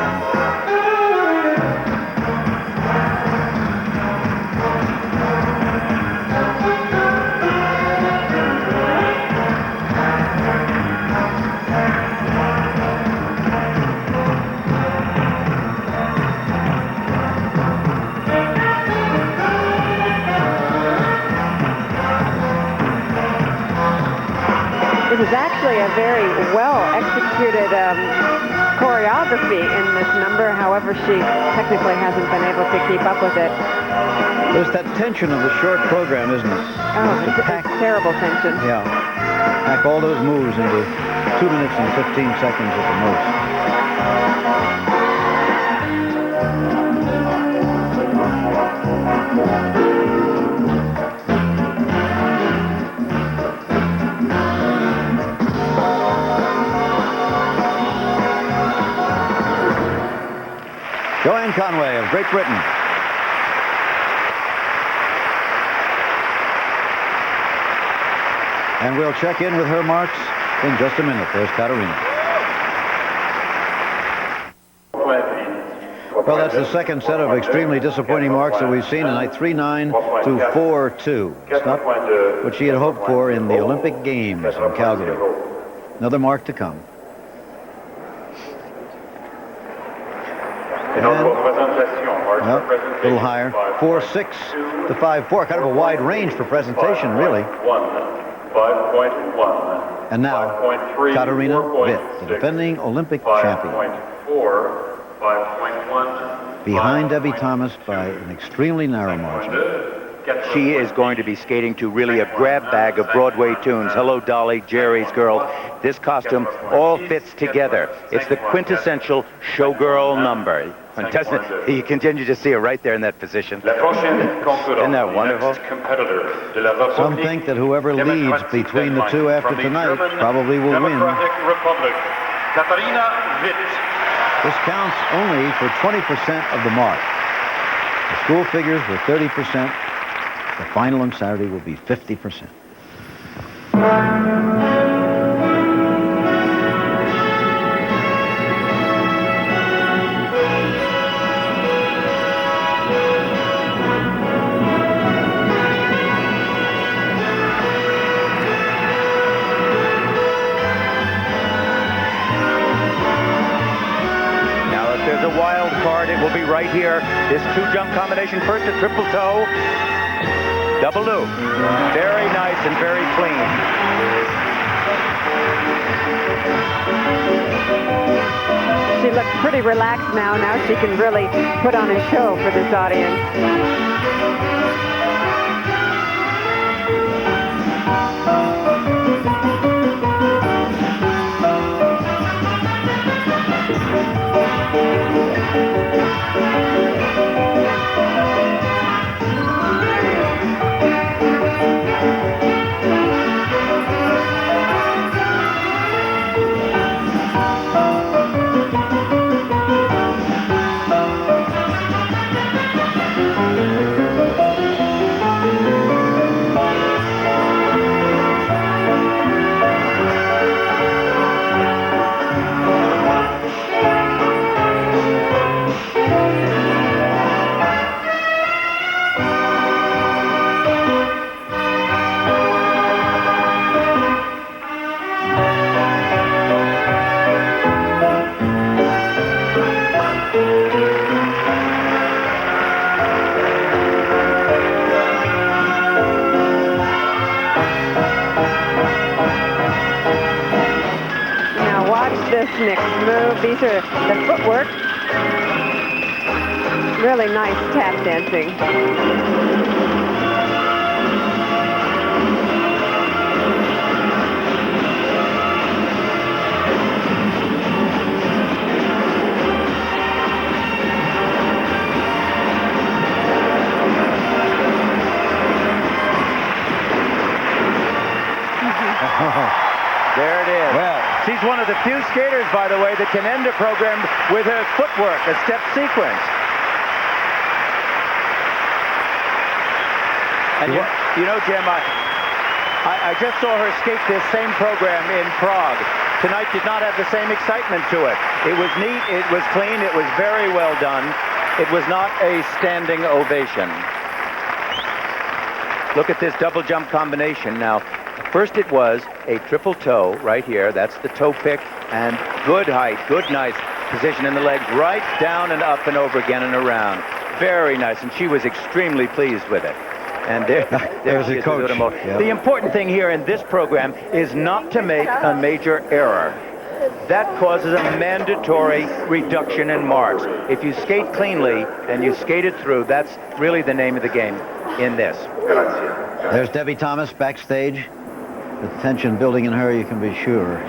This is actually a very well-executed choreography in this number. However, she technically hasn't been able to keep up with it. There's that tension of the short program, isn't it? Oh, it's terrible tension. Yeah. Pack all those moves into 2 minutes and 15 seconds at the most. Joanne Conway of Great Britain. And we'll check in with her marks in just a minute. There's Katarina. Well, that's the second set of extremely disappointing marks that we've seen tonight. 3-9 to 4-2. It's not what she had hoped for in the Olympic Games in Calgary. Another mark to come. And, well, a little higher. 4-6 to 5-4. Kind of a wide range for presentation, really. 5.1. And now, Katarina Witt, the defending Olympic champion. 5.1. Behind Debi Thomas by an extremely narrow margin. She is going to be skating to really a grab bag of Broadway tunes. Hello, Dolly, Jerry's Girl. This costume all fits together. It's the quintessential showgirl number. Doesn't you continue to see her right there in that position? Isn't that wonderful? Some think that whoever leads between the two after tonight probably will win. Katarina Witt. This counts only for 20% of the mark. The school figures were 30%. The final on Saturday will be 50%. There's a wild card. It will be right here. This two-jump combination. First a triple toe. Double loop. Very nice and very clean. She looks pretty relaxed now. Now she can really put on a show for this audience. Next move. These are the footwork. Really nice tap dancing. There it is. Well, she's one of the few skaters, by the way, that can end a program with her footwork, a step sequence. And you know, Jim, I just saw her skate this same program in Prague. Tonight did not have the same excitement to it. It was neat, it was clean, it was very well done. It was not a standing ovation. Look at this double jump combination. Now, first it was a triple toe right here. That's the toe pick, and good height, good nice position in the legs, right down and up and over again and around. Very nice, and she was extremely pleased with it. And there's the coach. Yep. The important thing here in this program is not to make a major error. That causes a mandatory reduction in marks. If you skate cleanly and you skate it through, that's really the name of the game in this. There's Debi Thomas backstage. The tension building in her, you can be sure.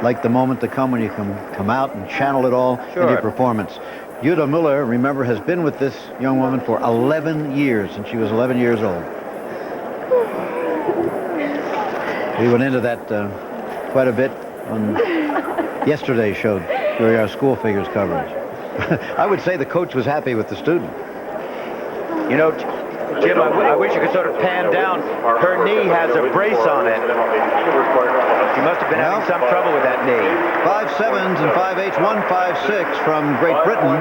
Like the moment to come when you can come out and channel it all into your performance. Jutta Müller, remember, has been with this young woman for 11 years, and she was 11 years old. We went into that quite a bit on yesterday's show during our school figures coverage. I would say the coach was happy with the student. You know, Jim, I wish you could sort of pan down. Her knee has a brace on it. She must have been having some trouble with that knee. 5.7s and 5.8s, 1.56 from Great Britain,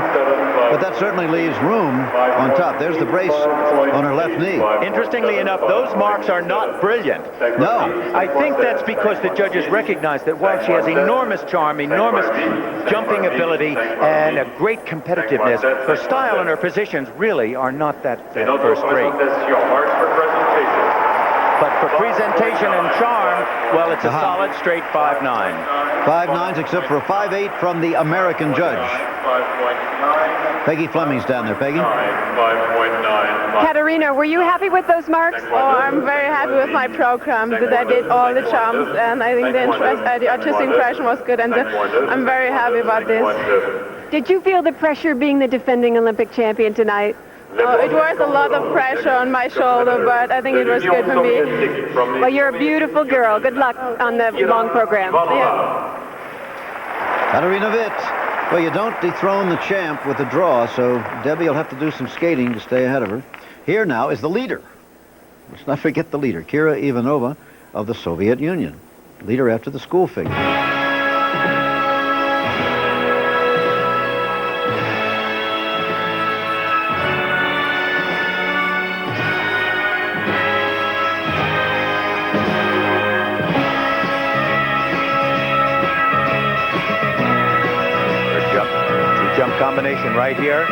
but that certainly leaves room on top. There's the brace on her left knee. Interestingly enough, those marks are not brilliant. No. I think that's because the judges recognize that while she has enormous charm, enormous jumping ability, and a great competitiveness, her style and her positions really are not that first rate. But for presentation and charm, well, it's a solid straight 5.9. 5.9s except for a 5.8 from the American judge. Peggy Fleming's down there. Peggy? 5.9. Katarina, were you happy with those marks? Oh, I'm very happy with my program, that I did all the jumps, and I think the artistic impression was good, and I'm very happy about this. Did you feel the pressure being the defending Olympic champion tonight? Oh, it was a lot of pressure on my shoulder, but I think it was good for me. Well, you're a beautiful girl. Good luck on the long program. Yeah. Katarina Witt. Well, you don't dethrone the champ with a draw, so Debbie will have to do some skating to stay ahead of her. Here now is the leader. Let's not forget the leader, Kira Ivanova of the Soviet Union. Leader after the school figure. Combination right here.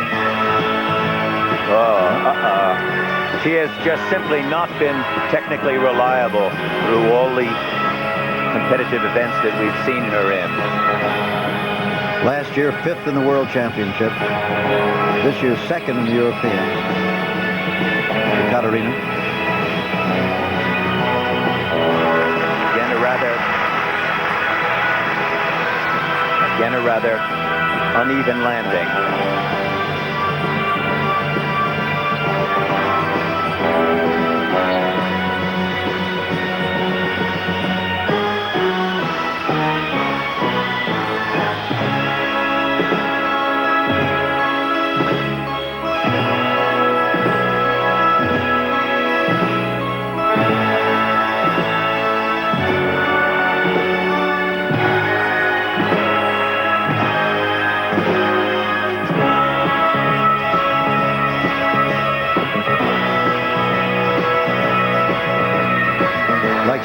She has just simply not been technically reliable through all the competitive events that we've seen her in. Last year, 5th in the World Championship. This year, 2nd in the European. Katarina. Again, a rather uneven landing.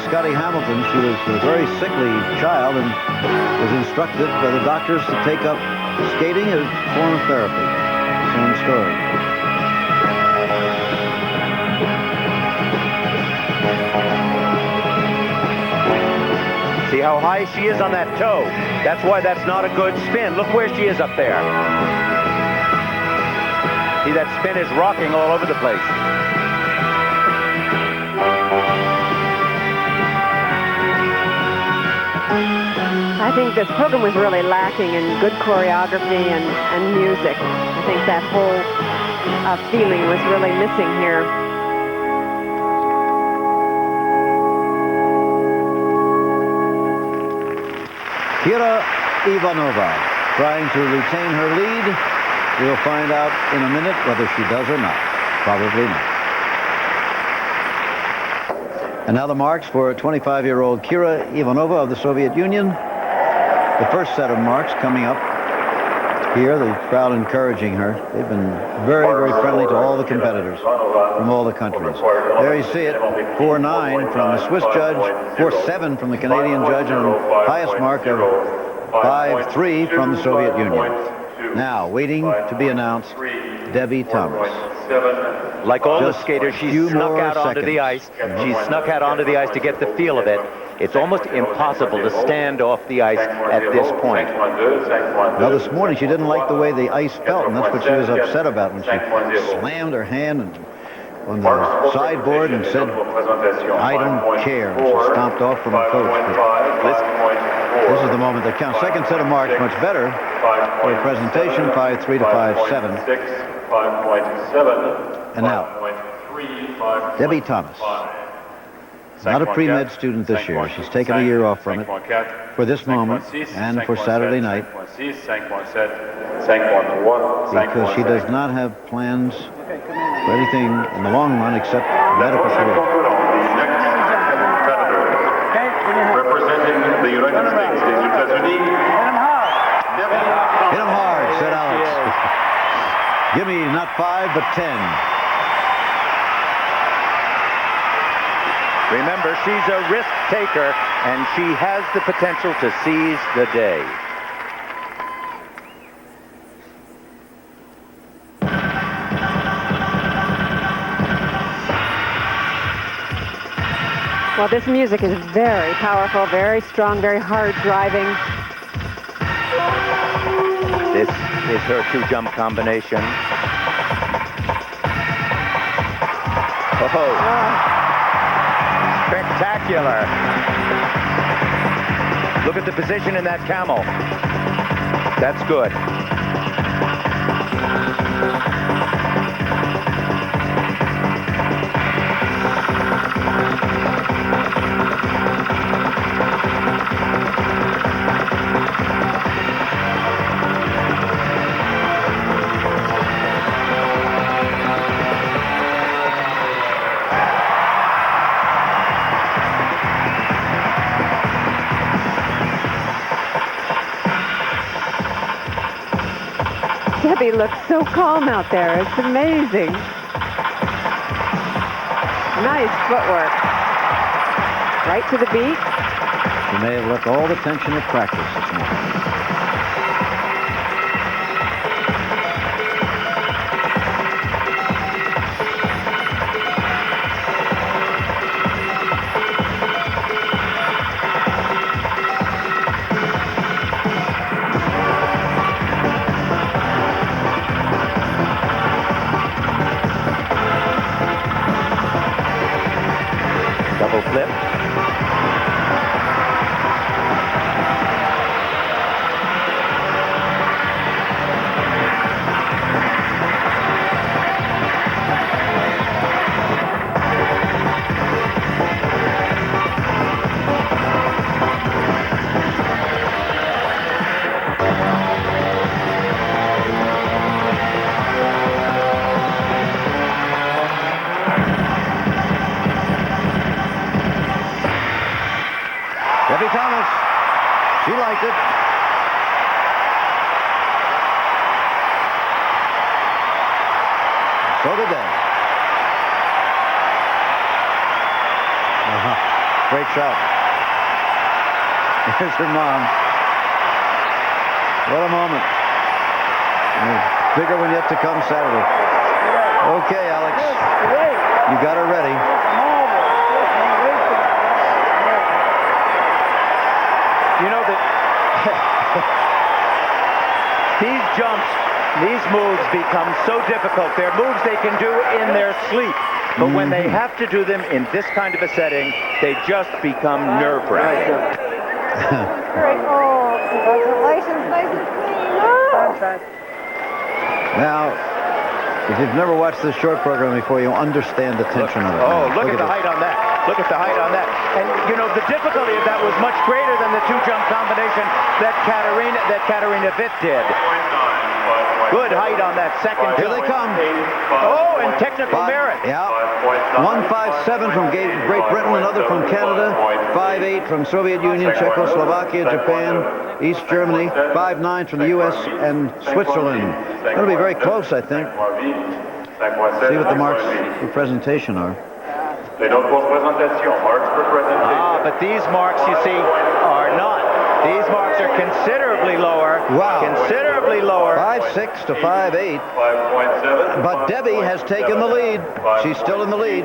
Scotty Hamilton, she was a very sickly child and was instructed by the doctors to take up skating as a form of therapy. Same story. See how high she is on that toe. That's why that's not a good spin. Look where she is up there. See, that spin is rocking all over the place. I think this program was really lacking in good choreography and music. I think that whole feeling was really missing here. Kira Ivanova trying to retain her lead. We'll find out in a minute whether she does or not. Probably not. And now the marks for 25-year-old Kira Ivanova of the Soviet Union. The first set of marks coming up here, the crowd encouraging her. They've been very, very friendly to all the competitors from all the countries. There you see it, 4-9 from the Swiss judge, 4-7 from the Canadian judge, and highest mark of 5-3 from the Soviet Union. Now, waiting to be announced, Debi Thomas. Like all the skaters, she snuck out onto the ice. She snuck out onto the ice to get the feel of it. It's almost impossible to stand off the ice at this point. Now, this morning, she didn't like the way the ice felt, and that's what she was upset about when she slammed her hand on the sideboard and said, "I don't care." And she stomped off from her coach. But this is the moment that counts. Second set of marks, much better for a presentation, 5-3 to 5-7. And now, Debi Thomas. Not a pre-med student this year. She's taken a year off from it for this moment and for Saturday night because she does not have plans for anything in the long run except medical career. Representing the United States, des États-Unis. Hit him hard, said Alex. Give me not 5, but 10. Remember, she's a risk taker, and she has the potential to seize the day. Well, this music is very powerful, very strong, very hard driving. This is her two-jump combination. Oh. Spectacular. Look at the position in that camel. That's good. Debi looks so calm out there. It's amazing. Nice footwork. Right to the beat. She may have left all the tension of practice this morning. Double flip. Debi Thomas, she liked it. So did they. Great shot. Here's her mom. What a moment. And a bigger one yet to come Saturday. Okay, Alex. You got her ready. You know that these jumps, these moves become so difficult. They're moves they can do in their sleep. But when they have to do them in this kind of a setting, they just become nerve-wracking. Great. Oh, congratulations, nice and clean. Now, if you've never watched this short program before, you'll understand the tension of it. Oh, look at the height on that. Look at the height on that. And, you know, the difficulty of that was much greater than the two-jump combination that Katarina Witt did. Good height on that second Here they come. Oh, and technical merit. Yeah. 157 from Great Britain, another from Canada, 58 from Soviet Union, Czechoslovakia, Japan, East Germany, 59 from the U.S. and Switzerland. That'll be very close, I think. See what the marks for presentation are. But these marks, you see, are not. These marks are considerably lower. Wow. Considerably lower. 5.6 to 5.8. But Debi has taken the lead. She's still in the lead.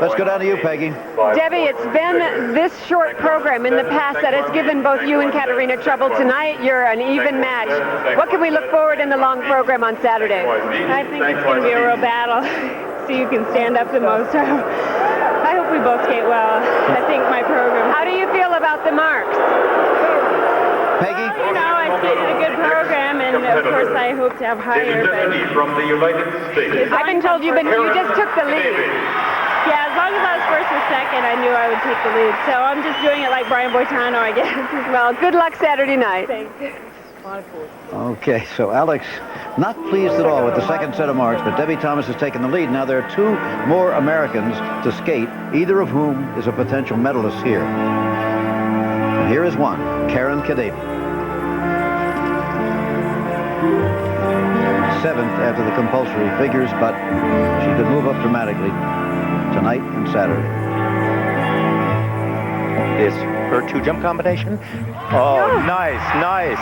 Let's go down to you, Peggy. Debi, it's been this short program in the past that has given both you and Katarina trouble. Tonight, you're an even match. What can we look forward in the long program on Saturday? I think it's going to be a real battle. See who can stand up the most. I hope we both skate well. I think my program... How do you feel about the marks? Peggy? You know, I skated a good program, and of course I hope to have higher, but... From the United States. I've been told you just took the lead. Yeah, as long as I was first or second, I knew I would take the lead. So I'm just doing it like Brian Boitano, I guess. Well, good luck Saturday night. Thanks. Okay, so Alex, not pleased at all with the second set of marks, but Debi Thomas has taken the lead. Now there are two more Americans to skate, either of whom is a potential medalist here. And here is one, Karen Kadebi. 7th after the compulsory figures, but she could move up dramatically tonight and Saturday. Is her two-jump combination? Oh, nice, nice.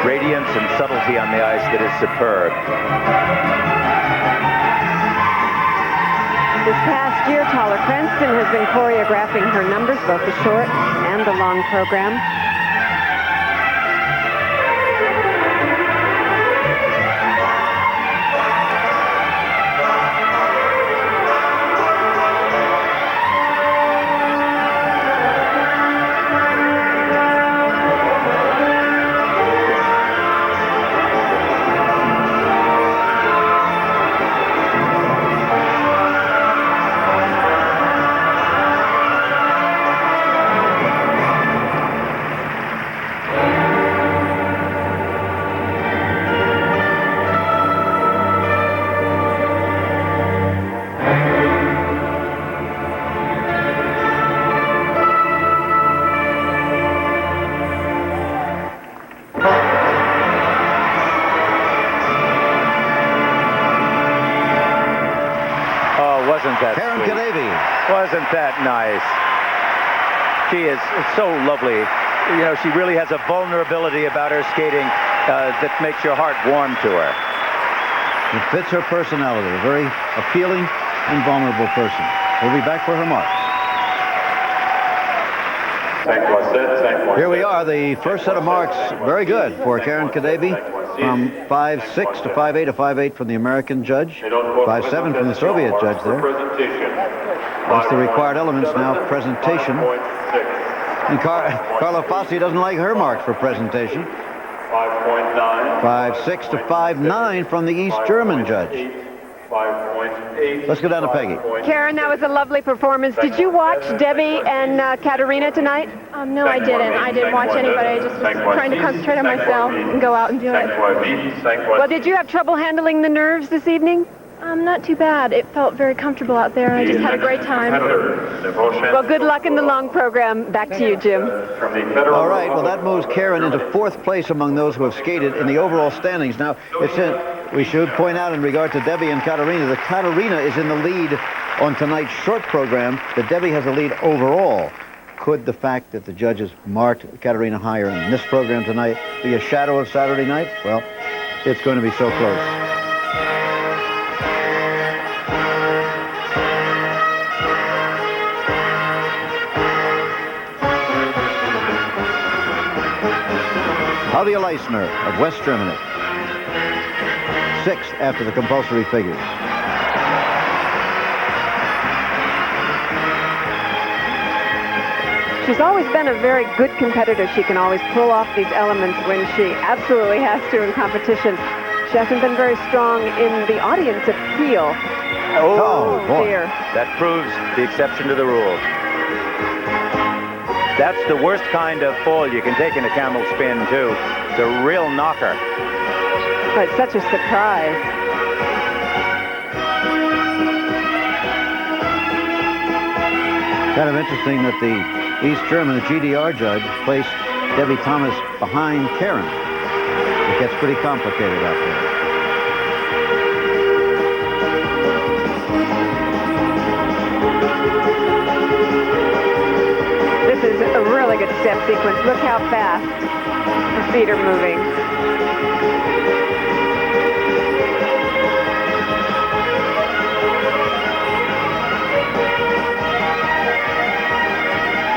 Radiance and subtlety on the ice that is superb. This past year, Tyler Cranston has been choreographing her numbers, both the short and the long program. Wasn't that Karen sweet? Kadebi. Wasn't that nice? She is so lovely. You know, she really has a vulnerability about her skating that makes your heart warm to her. It fits her personality, a very appealing and vulnerable person. We'll be back for her marks. Here we are, the first set of marks, very good for Karen Kadebi, from 5.6 to 5.8, a 5.8 from the American judge, 5.7 from the Soviet judge there. That's the required elements now, presentation. And Carlo Fassi doesn't like her marks for presentation. 5.6 to 5.9 from the East German judge. Let's go down to Peggy. Karen, that was a lovely performance. Did you watch Debi and Katarina tonight? No, I didn't. I didn't watch anybody. I just was trying to concentrate on myself and go out and do it. Well, did you have trouble handling the nerves this evening? Not too bad. It felt very comfortable out there. I just had a great time. Well, good luck in the long program. Back to you, Jim. All right, well, that moves Karen into 4th place among those who have skated in the overall standings. Now, we should point out in regard to Debi and Katarina that Katarina is in the lead on tonight's short program, that Debi has a lead overall. Could the fact that the judges marked Katarina higher in this program tonight be a shadow of Saturday night? Well, it's going to be so close. Claudia Leisner of West Germany. 6th after the compulsory figures. She's always been a very good competitor. She can always pull off these elements when she absolutely has to in competition. She hasn't been very strong in the audience appeal. Oh, dear. That proves the exception to the rule. That's the worst kind of fall you can take in a camel spin, too. It's a real knocker. But it's such a surprise. Kind of interesting that the East German, the GDR judge, placed Debi Thomas behind Karen. It gets pretty complicated out there. This is a really good step sequence. Look how fast her feet are moving.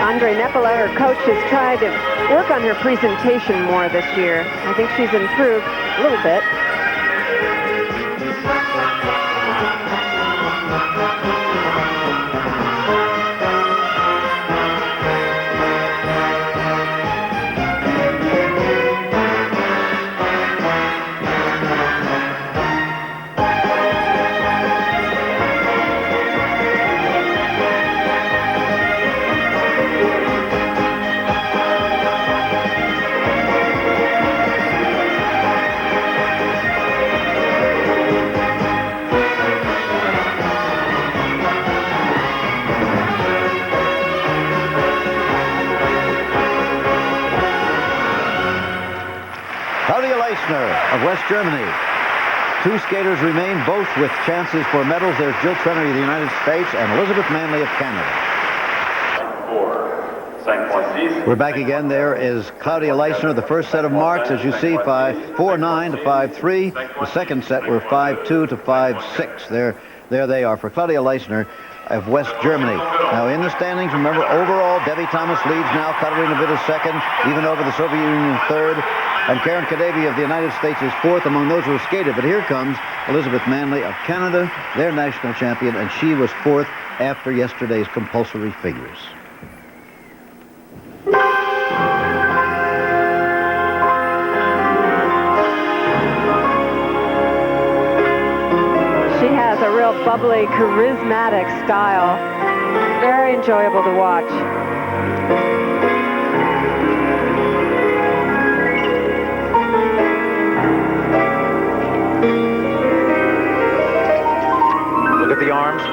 Andre Nepola, her coach, has tried to work on her presentation more this year. I think she's improved a little bit. Of West Germany. 2 skaters remain, both with chances for medals. There's Jill Trennery of the United States and Elizabeth Manley of Canada. We're back again. There is Claudia Leisner. The first set of marks, as you see, 5.49 to 5.3. The second set were 5.2 to 5.6. There they are for Claudia Leisner of West Germany. Now in the standings, remember, overall, Debi Thomas leads now. Katarina Witt is second, even over the Soviet Union third. And Karen Kadebi of the United States is fourth among those who have skated. But here comes Elizabeth Manley of Canada, their national champion, and she was fourth after yesterday's compulsory figures. She has a real bubbly, charismatic style. Very enjoyable to watch. Look at the arms.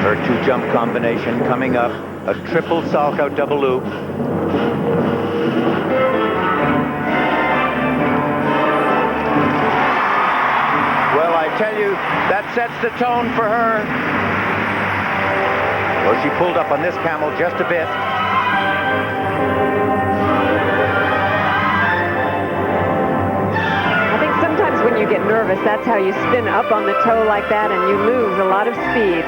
Her 2-jump combination coming up. A triple salchow double loop. Well, I tell you, that sets the tone for her. Well, she pulled up on this camel just a bit. When you get nervous, that's how you spin up on the toe like that and you lose a lot of speed.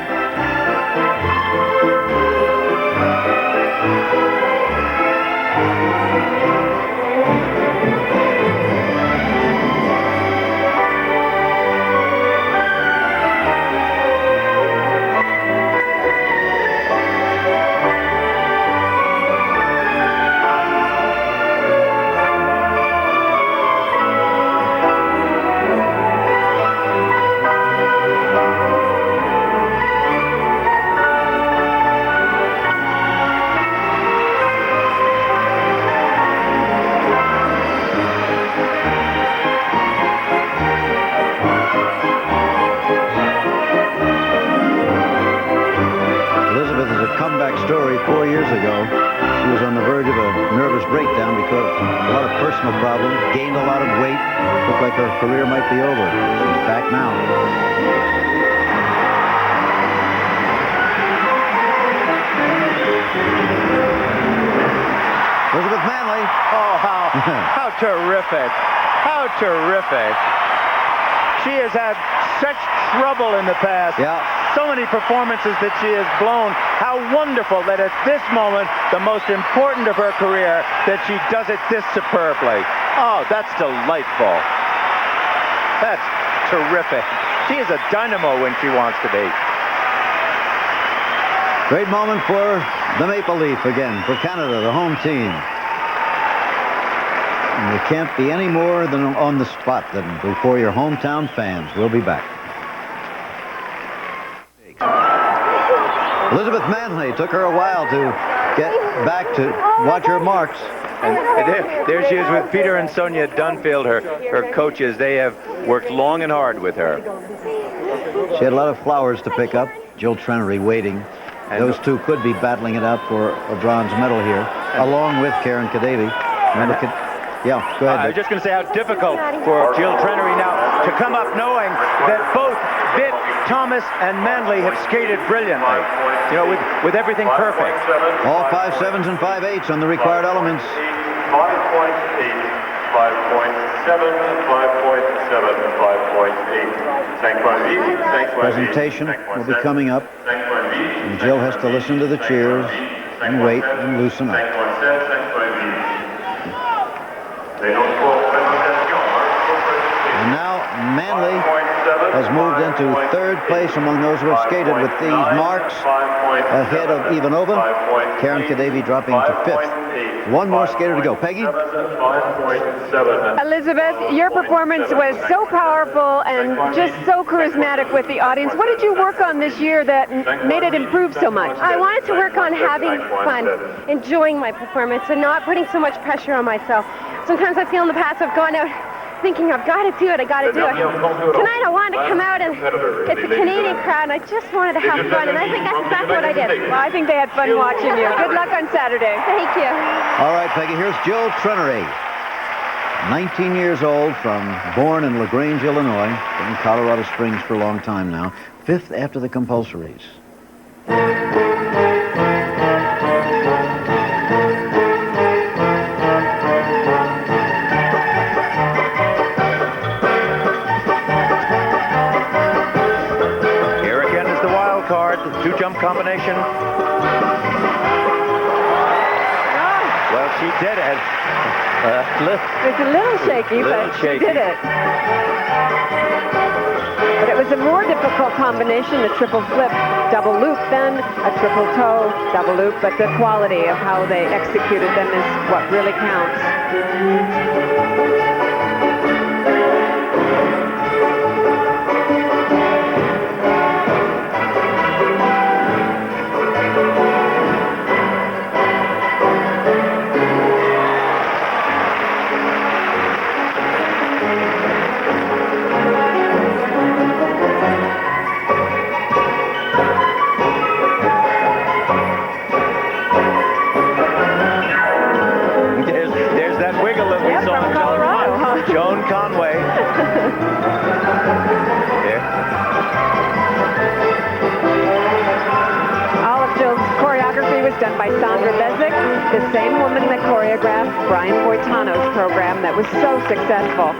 Story 4 years ago. She was on the verge of a nervous breakdown because of a lot of personal problems, gained a lot of weight, looked like her career might be over. She's back now. Elizabeth Manley. Oh, How terrific. How terrific. She has had such trouble in the past. Yeah. So many performances that she has blown. How wonderful that at this moment, the most important of her career, that she does it this superbly. Oh, that's delightful. That's terrific. She is a dynamo when she wants to be. Great moment for the Maple Leaf again, for Canada, the home team. And you can't be any more than on the spot than before your hometown fans. We'll be back. Elizabeth Manley, took her a while to get back to watch her marks. And there she is with Peter and Sonia Dunfield, her coaches. They have worked long and hard with her. She had a lot of flowers to pick up. Jill Trenery waiting. And those two could be battling it out for a bronze medal here, along with Karen Debi. Yeah, go ahead. I was just going to say how difficult for Jill Trenery now to come up knowing that both Witt, Thomas, and Manley have skated brilliantly. You know, with everything perfect. All 5.7s and 5.8s on the required elements. 5.8, 5.7, 5.7, 5.8. Presentation will be coming up. And Jill has to listen to the cheers and wait and loosen up. And now Manley has moved into third place among those who have skated with these marks ahead of Ivanova. Karen Debi dropping to fifth. One more skater to go. Peggy? Elizabeth, your performance was so powerful and just so charismatic with the audience. What did you work on this year that made it improve so much? I wanted to work on having fun, enjoying my performance, and not putting so much pressure on myself. Sometimes I feel in the past I've gone out thinking I've got to do it, I got to do it. Tonight I wanted to come out and it's a Canadian crowd and I just wanted to have fun, and I think that's exactly what I did. Well, I think they had fun watching you. Good luck on Saturday. Thank you. All right, Peggy, here's Jill Trenery. 19 years old, born in LaGrange, Illinois, been in Colorado Springs for a long time now. Fifth after the compulsories. Two-jump combination. Well, she did it. It's a little shaky, but she did it. But it was a more difficult combination, a triple flip, double loop, then a triple toe, double loop. But the quality of how they executed them is what really counts. Done by Sandra Bezic, the same woman that choreographed Brian Boitano's program that was so successful.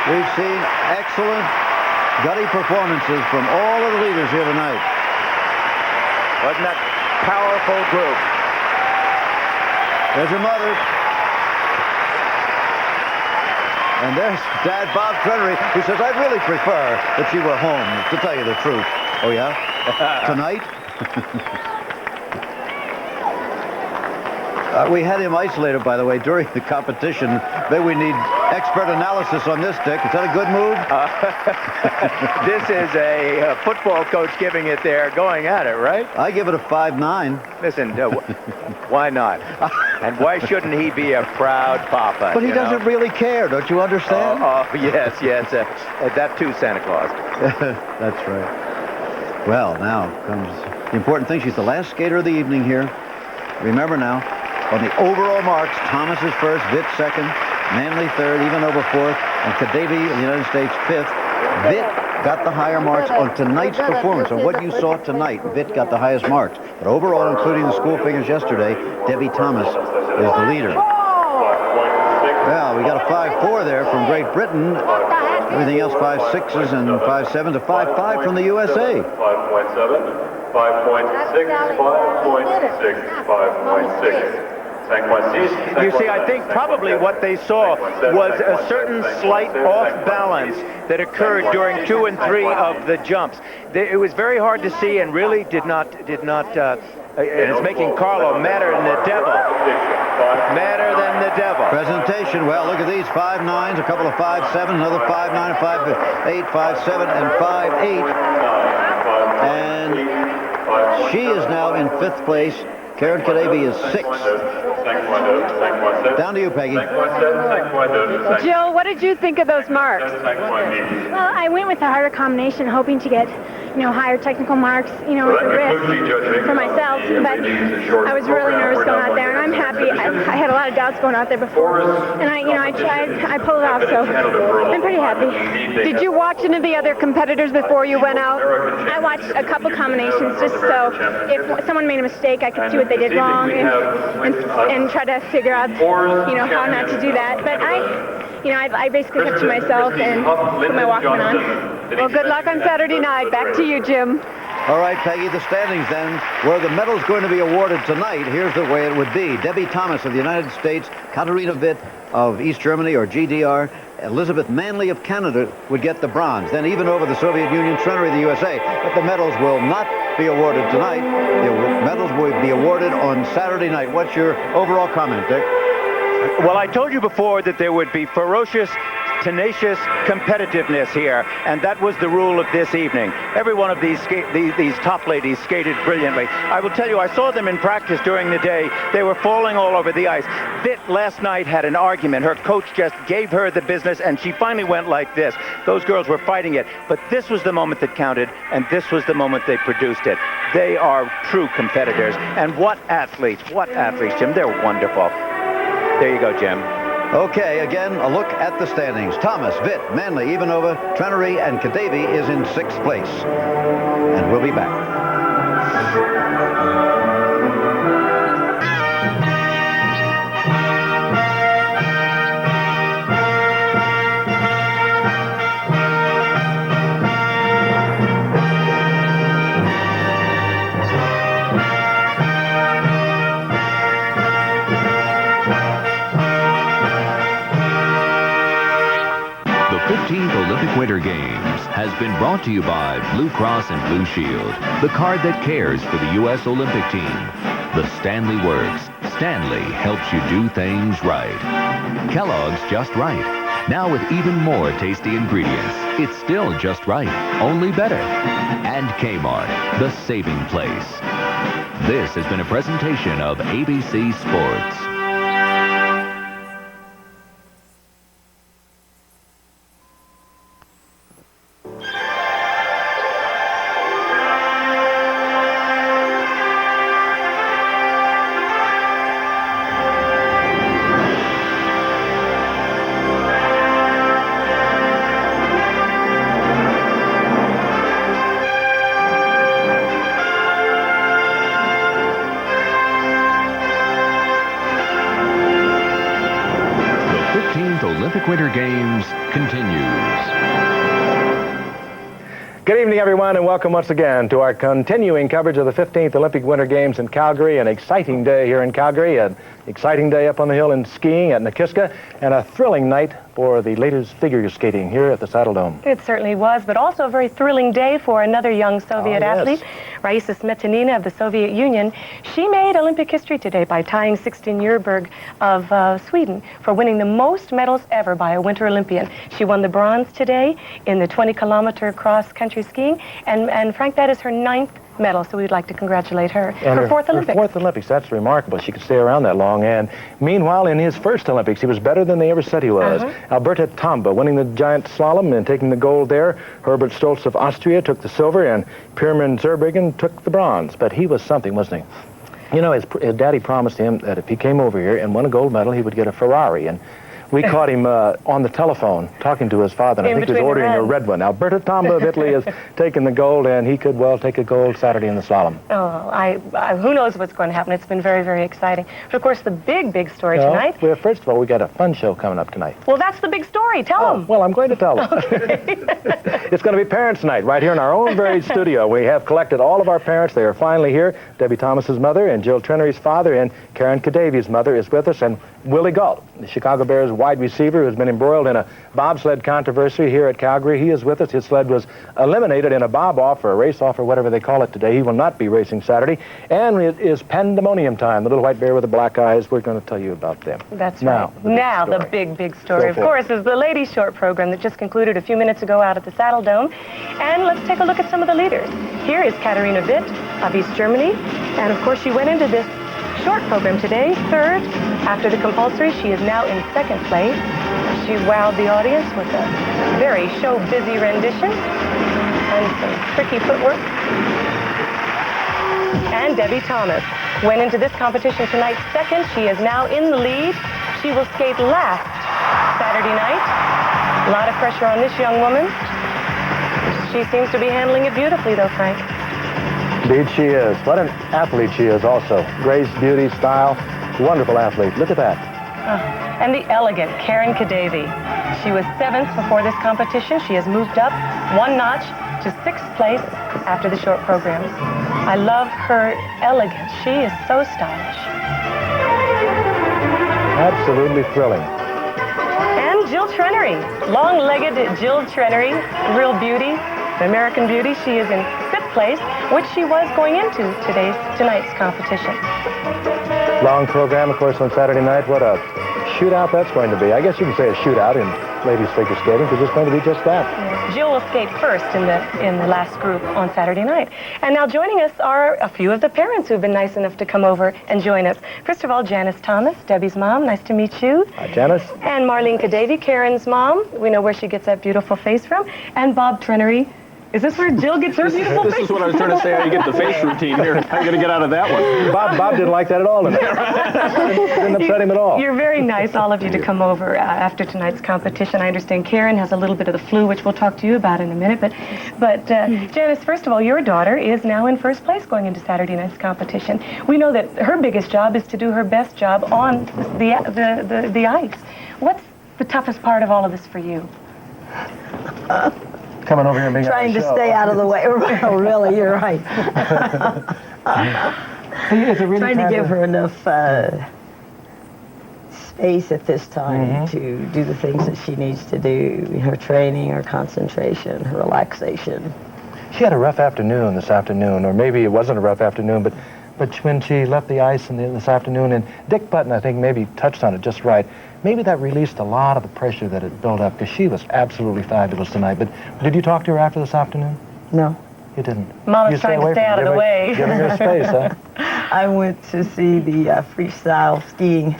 We've seen excellent, gutty performances from all of the leaders here tonight. Wasn't that powerful group? There's your mother. And there's Dad, Bob Trenery, who says, I'd really prefer that she were home, to tell you the truth. Oh, yeah? Tonight? We had him isolated, by the way, during the competition. Maybe we need expert analysis on this, Dick. Is that a good move? This is a football coach giving it there, going at it, right? I give it a 5-9. Listen, why not? And why shouldn't he be a proud papa? But he doesn't really care, don't you understand? Oh, yes. That too, Santa Claus. That's right. Well, now comes the important thing. She's the last skater of the evening here. Remember now, on the overall marks, Thomas is first, Witt second, Manley third, Ivanova fourth, and Debi of the United States fifth. Witt got the higher marks on tonight's performance. On what you saw tonight, Witt got the highest marks. But overall, including the school figures yesterday, Debi Thomas is the leader. Well, we got a 5-4 there from Great Britain. Everything else 5-6s and 5-7 to 5-5 from the USA. 5.7, 5.6, 5.6, 5.6. You see, I think probably what they saw was a certain slight off balance that occurred during 2 and 3 of the jumps. It was very hard to see and really did not. It's making Carlo madder than the devil. Madder than the devil. Presentation. Well, look at these 5-9s, a couple of 5-7, another 5-9, 5-8, 5-7, and 5-8. And she is now in 5th place. Karen Kadebi is 6th. Down to you, Peggy. Jill, what did you think of those marks? Well, I went with the harder combination, hoping to get, higher technical marks, with the grip for myself. But I was really nervous going out there, and I'm happy. I had a lot of doubts going out there before, and I pulled it off, so I'm pretty happy. Did you watch any of the other competitors before you went out? I watched a couple combinations just so if someone made a mistake, I could see what they did wrong and try to figure out, how not to do that. But I basically kept to myself and put my Walkman on. Well, good luck on Saturday night. Back to you, Jim. All right, Peggy, the standings then, where the medal's going to be awarded tonight. Here's the way it would be. Debi Thomas of the United States, Katarina Witt of East Germany, or GDR, Elizabeth Manley of Canada would get the bronze. Then even over the Soviet Union, Trenery of the USA. But the medals will not be awarded tonight. The medals will be awarded on Saturday night. What's your overall comment, Dick? Well, I told you before that there would be ferocious, tenacious competitiveness here, and that was the rule of this evening. Every one of these top ladies skated brilliantly. I will tell you, I saw them in practice during the day. They were falling all over the ice. Witt last night had an argument. Her coach just gave her the business, and she finally went like this. Those girls were fighting it, but this was the moment that counted, and this was the moment they produced it. They are true competitors, and what athletes, Jim. They're wonderful. There you go, Jim. Okay, again, a look at the standings. Thomas, Witt, Manley, Ivanova, Trenery, and Kadebi is in 6th place. And we'll be back. The 15th Olympic Winter Games has been brought to you by Blue Cross and Blue Shield, the card that cares for the U.S. Olympic team. The Stanley Works. Stanley helps you do things right. Kellogg's Just Right. Now with even more tasty ingredients. It's still just right, only better. And Kmart, the saving place. This has been a presentation of ABC Sports. Olympic Winter Games continues. Good evening, everyone, and welcome once again to our continuing coverage of the 15th Olympic Winter Games in Calgary. An exciting day here in Calgary, an exciting day up on the hill in skiing at Nikiska, and a thrilling night for the latest figure skating here at the Saddle Dome. It certainly was, but also a very thrilling day for another young Soviet athlete, Raisa Smetanina of the Soviet Union. She made Olympic history today by tying 16 Jurberg of Sweden for winning the most medals ever by a Winter Olympian. She won the bronze today in the 20-kilometer cross-country skiing, and Frank, that is her 9th medal, so we'd like to congratulate her. And her 4th Olympics. Her 4th Olympics, that's remarkable. She could stay around that long. And meanwhile, in his first Olympics, he was better than they ever said he was. Alberta Tamba winning the giant slalom and taking the gold there. Herbert Stoltz of Austria took the silver, and Pirmin Zurbriggen took the bronze. But he was something, wasn't he? You know, his daddy promised him that if he came over here and won a gold medal, he would get a Ferrari. And we caught him on the telephone talking to his father, and I think he was ordering a red one. Alberta Tamba of Italy has taken the gold, and he could well take a gold Saturday in the slalom. Oh, who knows what's going to happen. It's been very, very exciting. But of course, the big story tonight. Well, first of all, we got a fun show coming up tonight. Well, that's the big story. Tell them. Well, I'm going to tell them. It's going to be Parents' Night right here in our own very studio. We have collected all of our parents. They are finally here. Debbie Thomas's mother and Jill Trenery's father and Karen Kadavi's mother is with us, and Willie Galt, the Chicago Bears wide receiver who's been embroiled in a bobsled controversy here at Calgary. He is with us. His sled was eliminated in a bob-off or a race-off or whatever they call it today. He will not be racing Saturday. And it is pandemonium time. The little white bear with the black eyes. We're going to tell you about them. That's right. Now, the big story, of course, is the Ladies' Short program that just concluded a few minutes ago out at the Saddle Dome. And let's take a look at some of the leaders. Here is Katarina Witt of East Germany. And, of course, she went into this short program today, 3rd. After the compulsory, she is now in 2nd place. She wowed the audience with a very show-busy rendition and some tricky footwork. And Debbie Thomas went into this competition tonight 2nd. She is now in the lead. She will skate last Saturday night. A lot of pressure on this young woman. She seems to be handling it beautifully, though, Frank. Indeed she is. What an athlete she is also. Grace, beauty, style. Wonderful athlete. Look at that. And the elegant Karen Kadavi. She was 7th before this competition. She has moved up 1 notch to 6th place after the short programs. I love her elegance. She is so stylish. Absolutely thrilling. And Jill Trenery. Long-legged Jill Trenery. Real beauty. American beauty. She is in 5th place, which she was going into tonight's competition. Long program, of course, on Saturday night. What a shootout that's going to be. I guess you can say a shootout in ladies figure skating, because it's going to be just that. Jill will skate first in the last group on Saturday night. And now joining us are a few of the parents who've been nice enough to come over and join us. First of all, Janice Thomas, Debbie's mom. Nice to meet you. Hi, Janice. And Marlene Kadavi, Karen's mom. We know where she gets that beautiful face from. And Bob Trenery. Is this where Jill gets her beautiful face? This is what I was trying to say, how you get the face routine here. How are you going to get out of that one? Bob didn't like that at all. Didn't upset him at all. You're very nice, all of you, to come over after tonight's competition. I understand Karen has a little bit of the flu, which we'll talk to you about in a minute. But Janice, first of all, your daughter is now in 1st place going into Saturday night's competition. We know that her biggest job is to do her best job on the ice. What's the toughest part of all of this for you? Coming over here and being trying to stay out of the way. Well, really, you're right. Trying to give her enough space at this time to do the things that she needs to do, her training, her concentration, her relaxation. She had a rough afternoon this afternoon, or maybe it wasn't a rough afternoon, but when she left the ice this afternoon, and Dick Button, I think, maybe touched on it just right. Maybe that released a lot of the pressure that had built up, because she was absolutely fabulous tonight. But did you talk to her after this afternoon? No. You didn't? Mama's trying to stay out of the way. Giving her space, huh? I went to see the freestyle skiing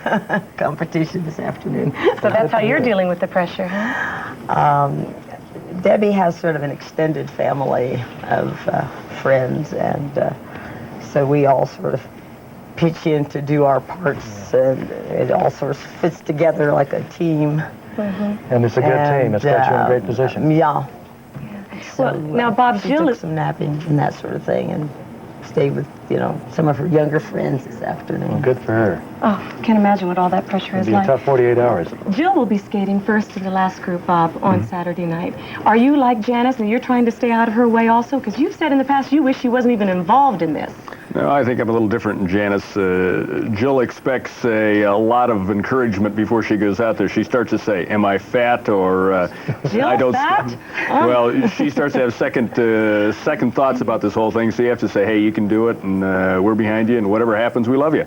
competition this afternoon. So that's how you're dealing with the pressure, huh? Debbie has sort of an extended family of friends, and so we all sort of pitch in to do our parts, and it all sort of fits together like a team. And it's a good team. It's got you in a great position. Yeah. So, well, now, Bob, she took some napping and that sort of thing, and stay with, some of her younger friends this afternoon. Well, good for her. Oh, can't imagine what all that pressure It'll is be like. a tough 48 hours. Jill will be skating first in the last group, Bob, on Saturday night. Are you like Janice and you're trying to stay out of her way also? Because you've said in the past you wish she wasn't even involved in this. No, I think I'm a little different than Janice. Jill expects a lot of encouragement before she goes out there. She starts to say, am I fat, or Jill, I don't... fat? Well, she starts to have second thoughts about this whole thing, so you have to say, hey, you can do it, and we're behind you, and whatever happens, we love you.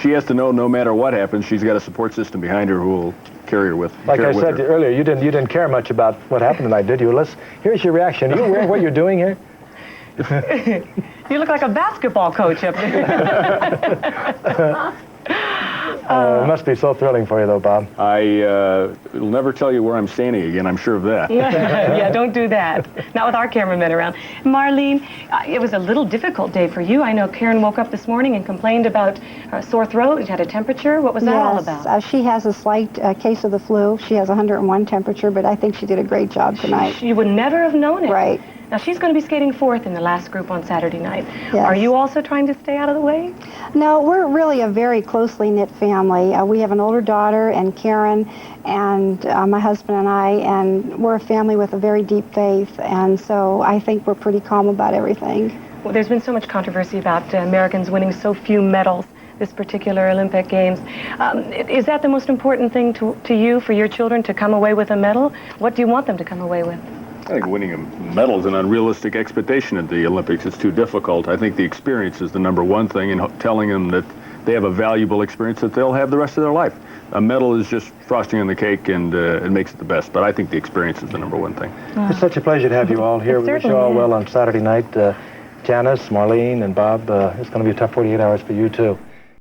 She has to know no matter what happens, she's got a support system behind her who will carry her with Like I said her. earlier, you didn't care much about what happened tonight, did you? Here's your reaction. Are you aware of what you're doing here? You look like a basketball coach up there. It must be so thrilling for you, though, Bob. I'll never tell you where I'm standing again, I'm sure of that. Yeah, don't do that. Not with our cameramen around. Marlene, it was a little difficult day for you. I know Karen woke up this morning and complained about a sore throat. She had a temperature. What was that all about? She has a slight case of the flu. She has 101 temperature, but I think she did a great job tonight. She would never have known it. Right. Now, she's going to be skating fourth in the last group on Saturday night. Yes. Are you also trying to stay out of the way? No, we're really a very closely knit family. We have an older daughter, and Karen, and my husband and I, and we're a family with a very deep faith, and so I think we're pretty calm about everything. Well, there's been so much controversy about Americans winning so few medals this particular Olympic Games. Is that the most important thing to you, for your children to come away with a medal? What do you want them to come away with? I think winning a medal is an unrealistic expectation at the Olympics. It's too difficult. I think the experience is the number one thing, and telling them that they have a valuable experience that they'll have the rest of their life. A medal is just frosting on the cake, and it makes it the best. But I think the experience is the number one thing. It's such a pleasure to have you all here. We wish you all well on Saturday night. Janice, Marlene, and Bob, it's going to be a tough 48 hours for you, too.